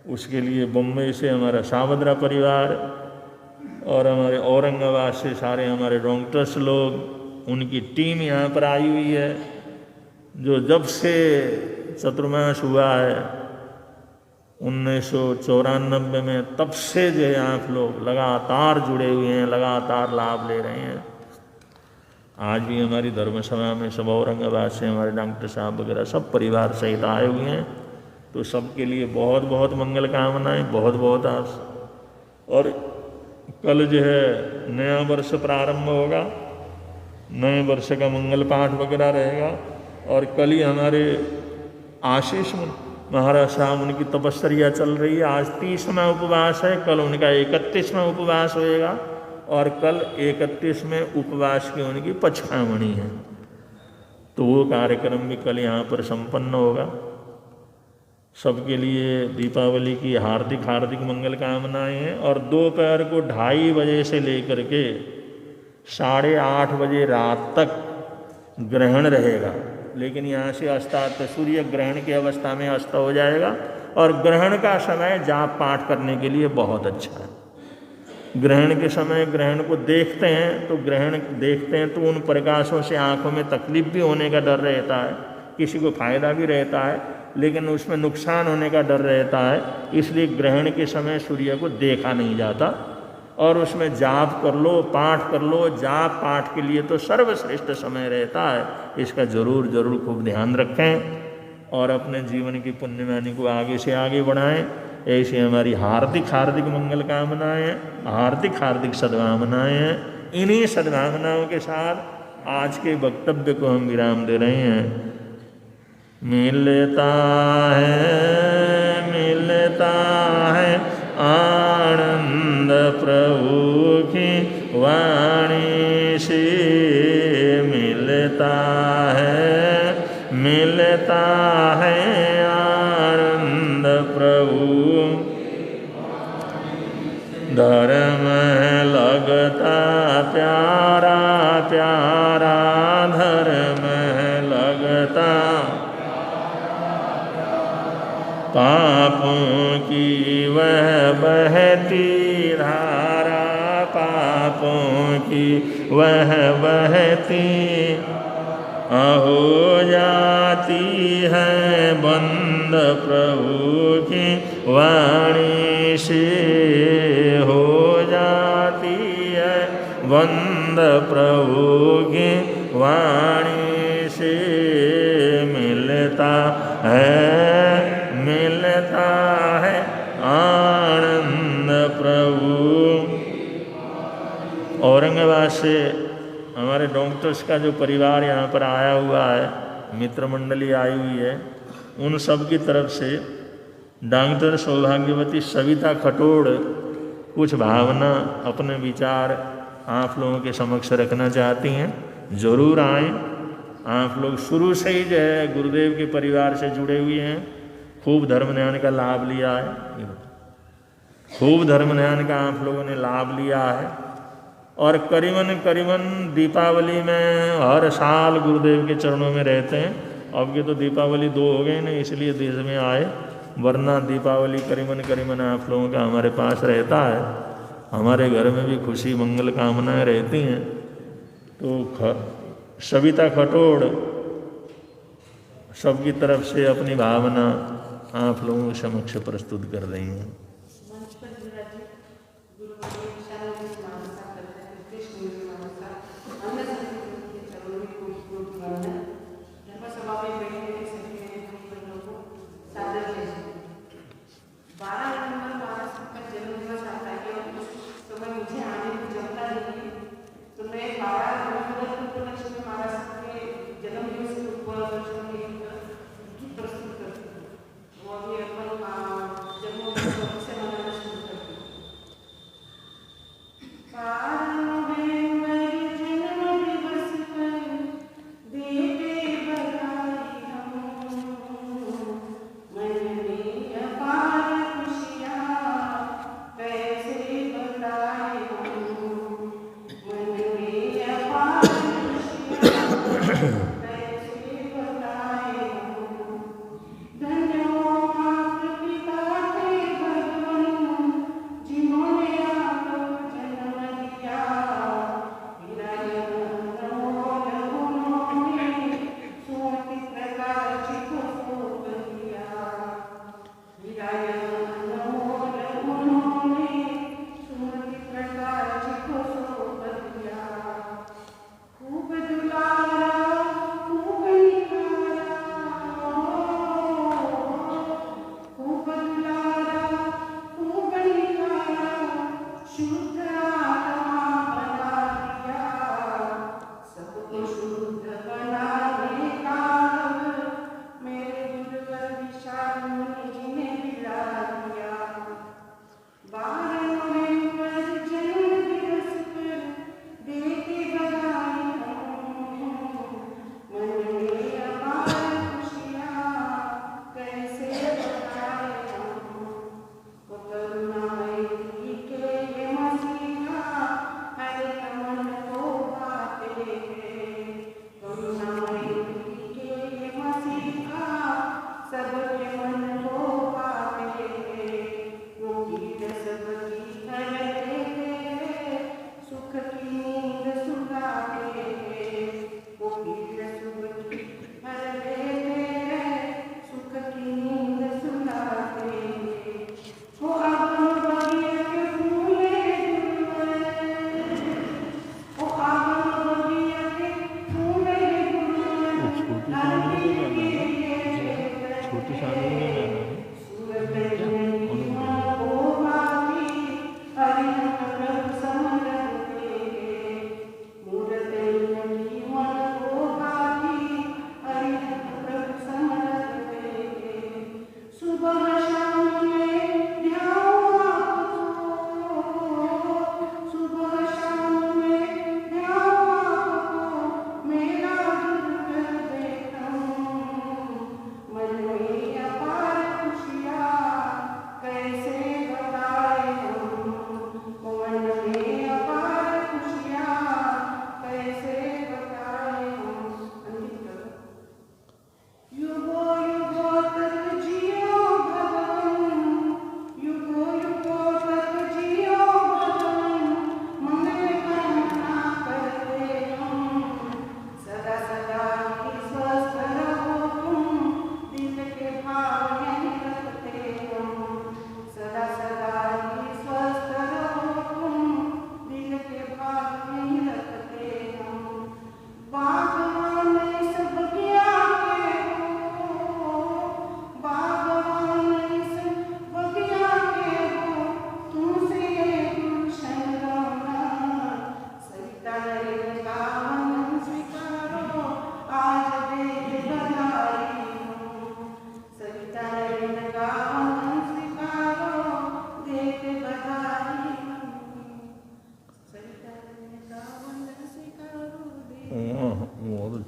उसके लिए बम्बई से हमारा सावद्रा परिवार और हमारे औरंगाबाद से सारे हमारे डॉक्टर्स लोग, उनकी टीम यहाँ पर आई हुई है। जो जब से चतुर्मास हुआ है 1994 में, तब से जो है आप लोग लगातार जुड़े हुए हैं, लगातार लाभ ले रहे हैं। आज भी हमारी धर्मसभा में सब औरंगाबाद से हमारे डॉक्टर साहब वगैरह सब परिवार सहित आए हुए हैं। तो सबके लिए बहुत बहुत मंगल कामनाएं, बहुत बहुत आस। और कल जो है नया वर्ष प्रारंभ होगा, नए वर्ष का मंगल पाठ वगैरह रहेगा। और कल ही हमारे आशीष महाराज साहब, उनकी तपस्या चल रही है। आज 30वां उपवास है, कल उनका 31वां उपवास होएगा, और कल 31वें उपवास की उनकी पचखामणी है। तो वो कार्यक्रम भी कल यहाँ पर संपन्न होगा। सबके लिए दीपावली की हार्दिक हार्दिक मंगल कामनाएं हैं। और दोपहर को 2:30 बजे से लेकर के 8:30 बजे रात तक ग्रहण रहेगा। लेकिन यहाँ से अस्तात् सूर्य ग्रहण की अवस्था में अस्त हो जाएगा, और ग्रहण का समय जाप पाठ करने के लिए बहुत अच्छा है। ग्रहण के समय ग्रहण को देखते हैं तो उन प्रकाशों से आंखों में तकलीफ भी होने का डर रहता है, किसी को फायदा भी रहता है, लेकिन उसमें नुकसान होने का डर रहता है। इसलिए ग्रहण के समय सूर्य को देखा नहीं जाता। और उसमें जाप कर लो, पाठ कर लो। जाप पाठ के लिए तो सर्वश्रेष्ठ समय रहता है। इसका जरूर खूब ध्यान रखें और अपने जीवन की पुण्यवानी को आगे से आगे बढ़ाएं। ऐसी हमारी हार्दिक हार्दिक मंगल कामनाएं हैं, हार्दिक हार्दिक सद्भावनाएं हैं। इन्हीं सद्भावनाओं के साथ आज के वक्तव्य को हम विराम दे रहे हैं। मिलता है आनंद प्रभु की वाणी से, मिलता है आनंद प्रभु। धर्म लगता प्यारा प्यारा, धर्म लगता पापों की वह बहती धारा, पापों की वह बहती हो जाती है बंद प्रभु की वाणी से, हो जाती है बंद प्रभु की वाणी से। मिलता है आनंद प्रभु। औरंगाबाद से हमारे डॉक्टर्स का जो परिवार यहाँ पर आया हुआ है, मित्र मंडली आई हुई है, उन सब की तरफ से डॉक्टर सौभाग्यवती सविता खटोड़ कुछ भावना अपने विचार आप लोगों के समक्ष रखना चाहती हैं। ज़रूर आएँ। आप लोग शुरू से ही जो है गुरुदेव के परिवार से जुड़े हुए हैं, खूब धर्म ध्यान का लाभ लिया है, खूब धर्म ध्यान का आप लोगों ने लाभ लिया है। और करीबन दीपावली में हर साल गुरुदेव के चरणों में रहते हैं। अब के तो दीपावली 2 हो गए ना, इसलिए देश में आए, वरना दीपावली करीबन आप लोगों का हमारे पास रहता है। हमारे घर में भी खुशी मंगल कामनाएं रहती हैं। तो सविता खटोड़ सबकी तरफ से अपनी भावना आप लोगों के समक्ष प्रस्तुत कर रही हैं।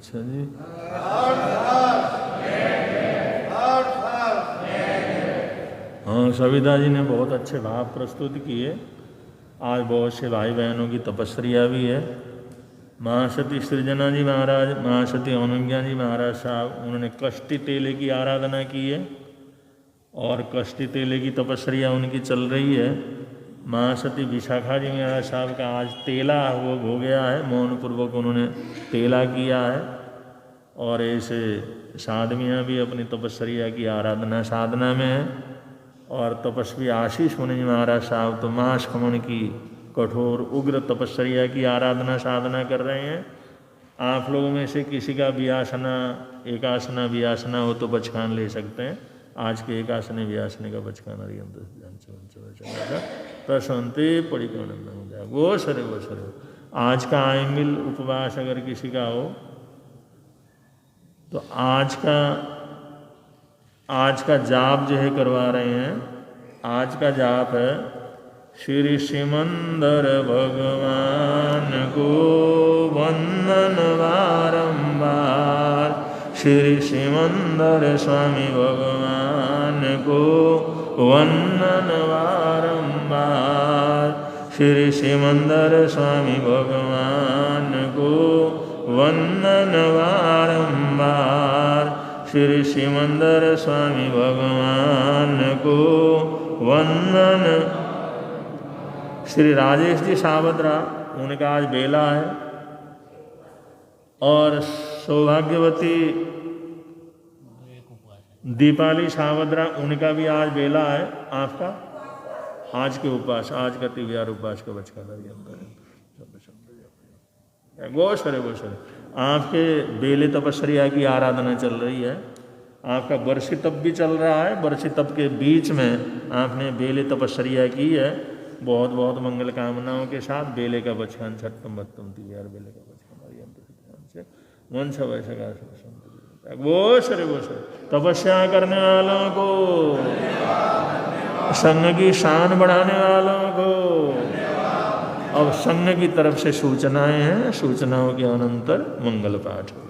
अच्छा जी। हाँ, सविता जी ने बहुत अच्छे भाव प्रस्तुत किए। आज बहुत से भाई बहनों की तपस्या भी है। महासती सृजना जी महाराज, महासती अनुज्ञा जी महाराज साहब, उन्होंने कष्टी तेले की आराधना की है और कष्टी तेले की तपस्या उनकी चल रही है। महासती विशाखा जी महाराज साहब का आज तेला वो हो गया है, मौन पूर्वक उन्होंने तेला किया है। और ऐसे साधवियाँ भी अपनी तपस्या की आराधना साधना में है। और तपस्वी आशीष मुनि जी महाराज साहब तो मास खमन की कठोर उग्र तपस्या की आराधना साधना कर रहे हैं। आप लोगों में से किसी का व्यासना, एकासना व्यासना हो तो बचकान ले सकते हैं। आज के एकासने व्यासने का बचकान प्रसन्नते परिक्रम वो सरे वो सरे। आज का आयमिल उपवास अगर किसी का हो तो आज का जाप जो है करवा रहे हैं। आज का जाप है श्री सिमंदर भगवान को वंदन बारंबार। श्री सिमंदर स्वामी भगवान को वंदन बारंबार। श्री सिमंदर स्वामी भगवान को वंदन बारंबार। श्री सिमंदर स्वामी भगवान को वंदन। श्री राजेश जी सावत्रा, उनका आज बेला है। और सौभाग्यवती दीपाली सावत्रा, उनका भी आज बेला है। आपका आज के उपवास, आज का तिव्यार उपवास का बचका गोशरे गोशरे। आपके बेले तपस्या की आराधना चल रही है। आपका वर्षी तप भी चल रहा है। वर्षी तप के बीच में आपने बेले तपस्या की है। बहुत बहुत मंगल कामनाओं के साथ बेले का बचकान छठम बत्तम तिव्यार बेले का बचकान मन सब ऐसा वो सरे तपस्या करने वालों को, संघ की शान बढ़ाने वालों को। अब संघ की तरफ से सूचनाएं हैं, सूचनाओं के अनंतर मंगल पाठ होगा।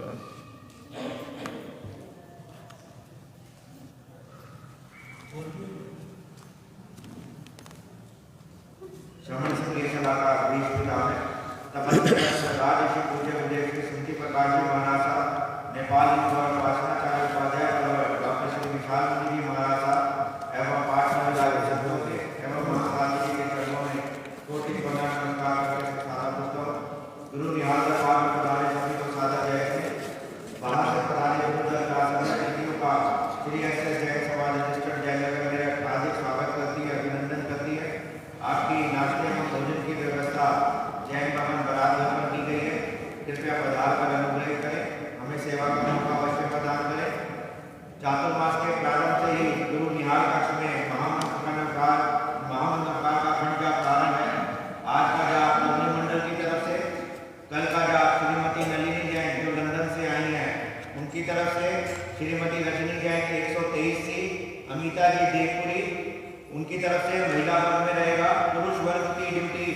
उनकी तरफ से महिला वर्ग में रहेगा। पुरुष वर्ग की ड्यूटी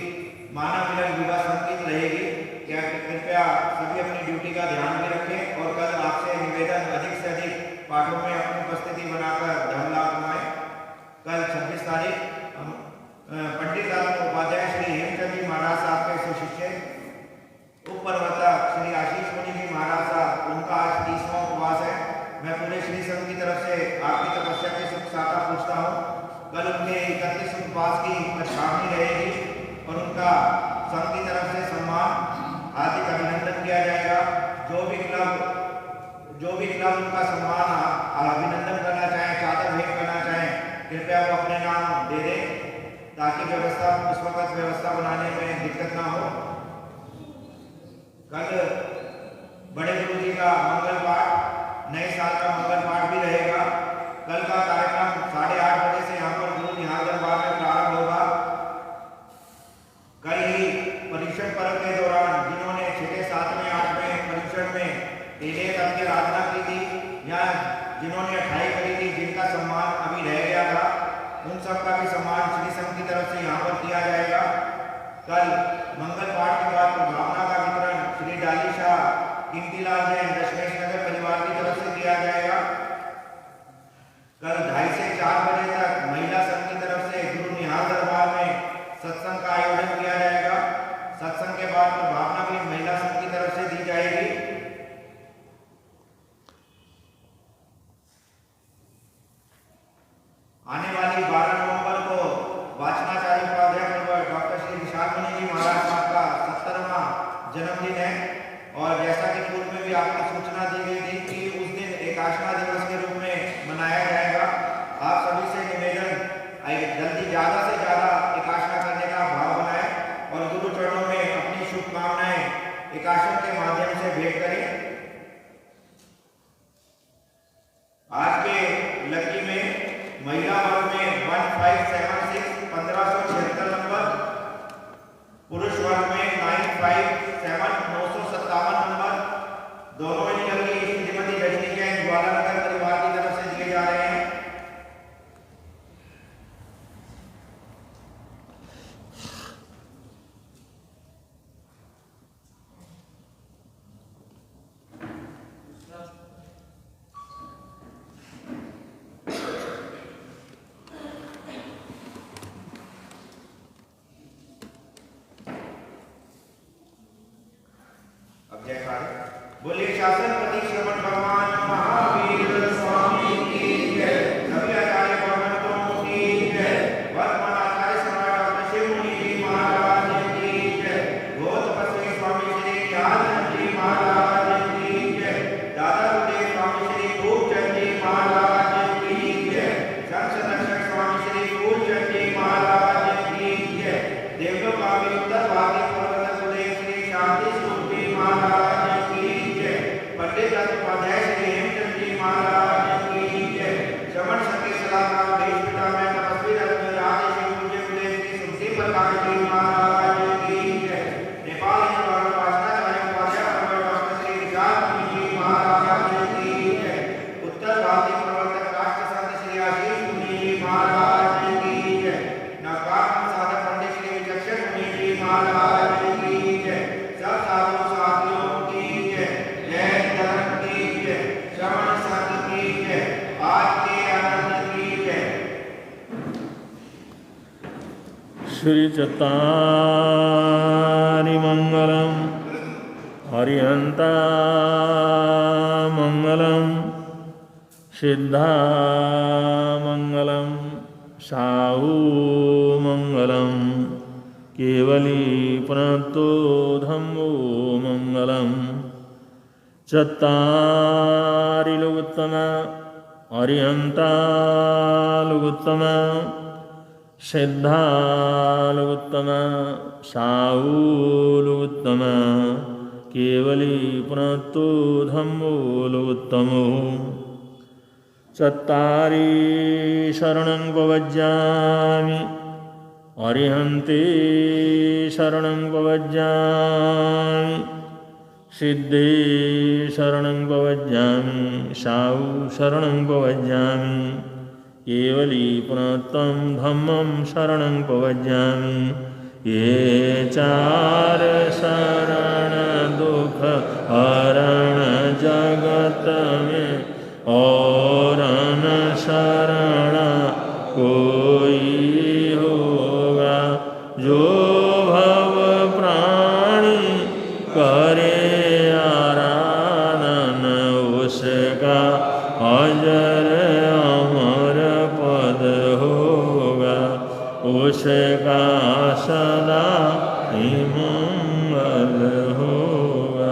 मानव मिलन विवाह संगीत रहेगी। क्या कृपया सभी अपनी ड्यूटी का ध्यान भी रखें और कल आपसे निवेदन अधिक से अधिक पाठों में अपनी उपस्थिति बनाकर धन लाभ कमाएं। कल 26 तारीख पंडित उपाध्याय श्री हेमचंद जी महाराज साहब के सुशिष्य उपप्रवर्तक श्री आशीष मुनि जी महाराज साहब, उनका आज 30वां उपवास है। मैं पूरे श्री संघ की तरफ से आपकी तपस्या की सुख साका पूछता हूँ। कल उनके 31 उपवास की पछावनी रहेगी और उनका संघ की तरफ से सम्मान हार्दिक अभिनंदन किया जाएगा। जो भी क्लब उनका सम्मान अभिनंदन करना चाहें, चादर भेंट करना चाहें, कृपया वो अपने नाम दे दें ताकि व्यवस्था उस वक्त व्यवस्था बनाने में दिक्कत ना हो। कल बड़े गुरु जी का मंगल पाठ, नए साल का मंगल पाठ भी रहेगा। कल का कार्यक्रम 8:30 बजे से यहाँ पर गुरु निहाल दरबार में प्रारंभ होगा। कल ही पर्युषण पर्व के दौरान जिन्होंने 6, 7, 8वें पर्युषण में तेले तक की आराधना की थी या जिन्होंने 28 करी थी, जिनका सम्मान अभी रह गया था, उन सबका भी सम्मान श्री संघ की तरफ से यहाँ पर किया जाएगा। कल मंगल पाठ के बाद भावना का वितरण श्री डाली शाह, कीमतीलाल जैन, कल 2:30 से 4 बजे तक महिला संघ की तरफ से गुरु निहाल दरबार में सत्संग का आयोजन किया जाएगा। सत्संग के बाद प्रभावना भी महिला संघ की तरफ से दी जाएगी। आने वाली 12 नवंबर को वाचनाचार्य उपाध्याय डॉक्टर श्री विशाल मुनि जी महाराज साहब का 70वां जन्मदिन है और जैसा कि पूर्व में भी आपको सूचना दी गई थी कि उस दिन एकाशना दिवस के रूप में मनाया जाएगा। आप सभी से निवेदन जल्दी ज़्यादा से ज़्यादा एकाशना करने का भाव बनाएं और गुरु चरणों में अपनी शुभकामनाएं एकाशन के माध्यम से भेंट करें। आज के लकी में महिला वर्ग में 1576 1576 नंबर, पुरुष वर्ग में 957 957 नंबर, दोनों ही लकी श्रीमती रजनी जैन ग्वालानगर परिवार की तरफ से दिए जा रहे हैं। बोलिए शासन पति श्रवण भगवान महावीर स्वामी की जय। सभी आचार्य भगवंतों की जय। वर्तमान आचार्य सम्राट डॉक्टर शिव मुनि जी महाराज की जय। गौत तपस्वी स्वामी श्री ज्ञानचंद जी महाराज की जय। दादा गुरुदेव स्वामी श्री खूबचंद जी महाराज की जय। संत संरक्षक स्वामी श्री फूलचंद जी महाराज की जय। देवलोक काव्य उत्तर भारतीय प्रवर्तक गुरुदेव श्री शांति स्वरूप जी महाराज पंडित उपाध्याय श्री हेमचंद जी महाराज की जय। श्रवण संघ सलाहकार देश पिता में तपस्वी रत्न राज शिव पूज्य गुरुदेव श्री सुमति प्रकाश जी महाराज की जय। नेपाल हिंदू वाचनाचार्य उपाध्याय डॉक्टर श्री विशाल मुनि जी महाराज की जय। उत्तर भारतीय प्रवर्तक राष्ट्र संत श्री आशीष मुनि जी महाराज की जय। नवकार साधक पंडित श्री विचक्षण मुनि जी महाराज की जय। सब साधु साथियों की जय। जय धर्म की जय। श्रवण संघ की जय। आज के आनंद की जय। श्री चत्तारि मंगलम हरिहंता मंगलम सिद्धा मंगलम साहू मंगलम केवली पुनतो धम्मो मंगलम चत्तारि लोकोत्तम अरिहंता लोकोत्तम सिद्धा लोकोत्तम साहू लोकोत्तम केवली पुनतो धम्मो लोकोत्तमो चत्तारि शरणं प्रवज्यामि अरिहन्ते शरणं प्रवज्यामि सिद्धे शरणं प्रवज्यामि साहू शरणं प्रवज्यामि केवली पुनत्तं धम्मं शरणं प्रवज्यामि। ये चार शरण दुख हरण जगत में और न शरण कोई होगा। जो भव प्राणी करे आराधन उसका अजर अमर पद होगा। उसका सदा ही मंगल होगा।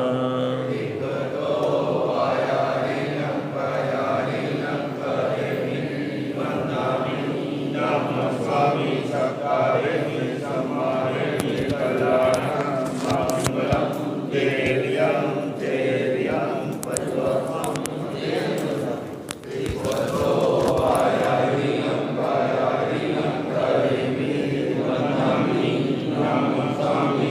स्वामी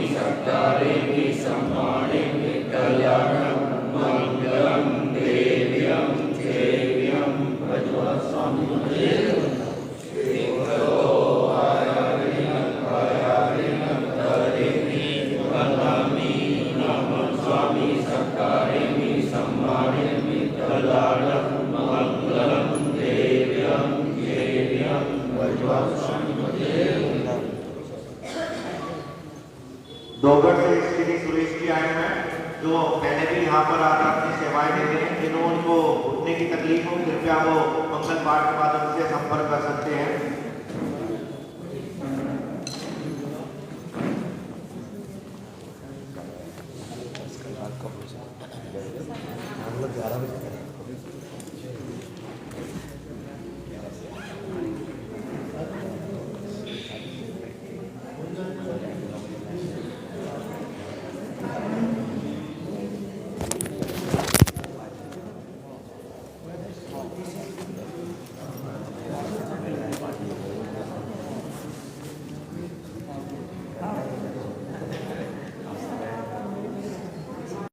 दोगढ़ से श्री सुरेश जी आए हैं, जो पहले भी यहाँ पर आकर अपनी सेवाएं देते हैं। जिन्हों उनको घुटने की तकलीफ हो, कृपया वो मंगल पाठ के बाद उनसे संपर्क कर सकते हैं। हम लोग 11 बजे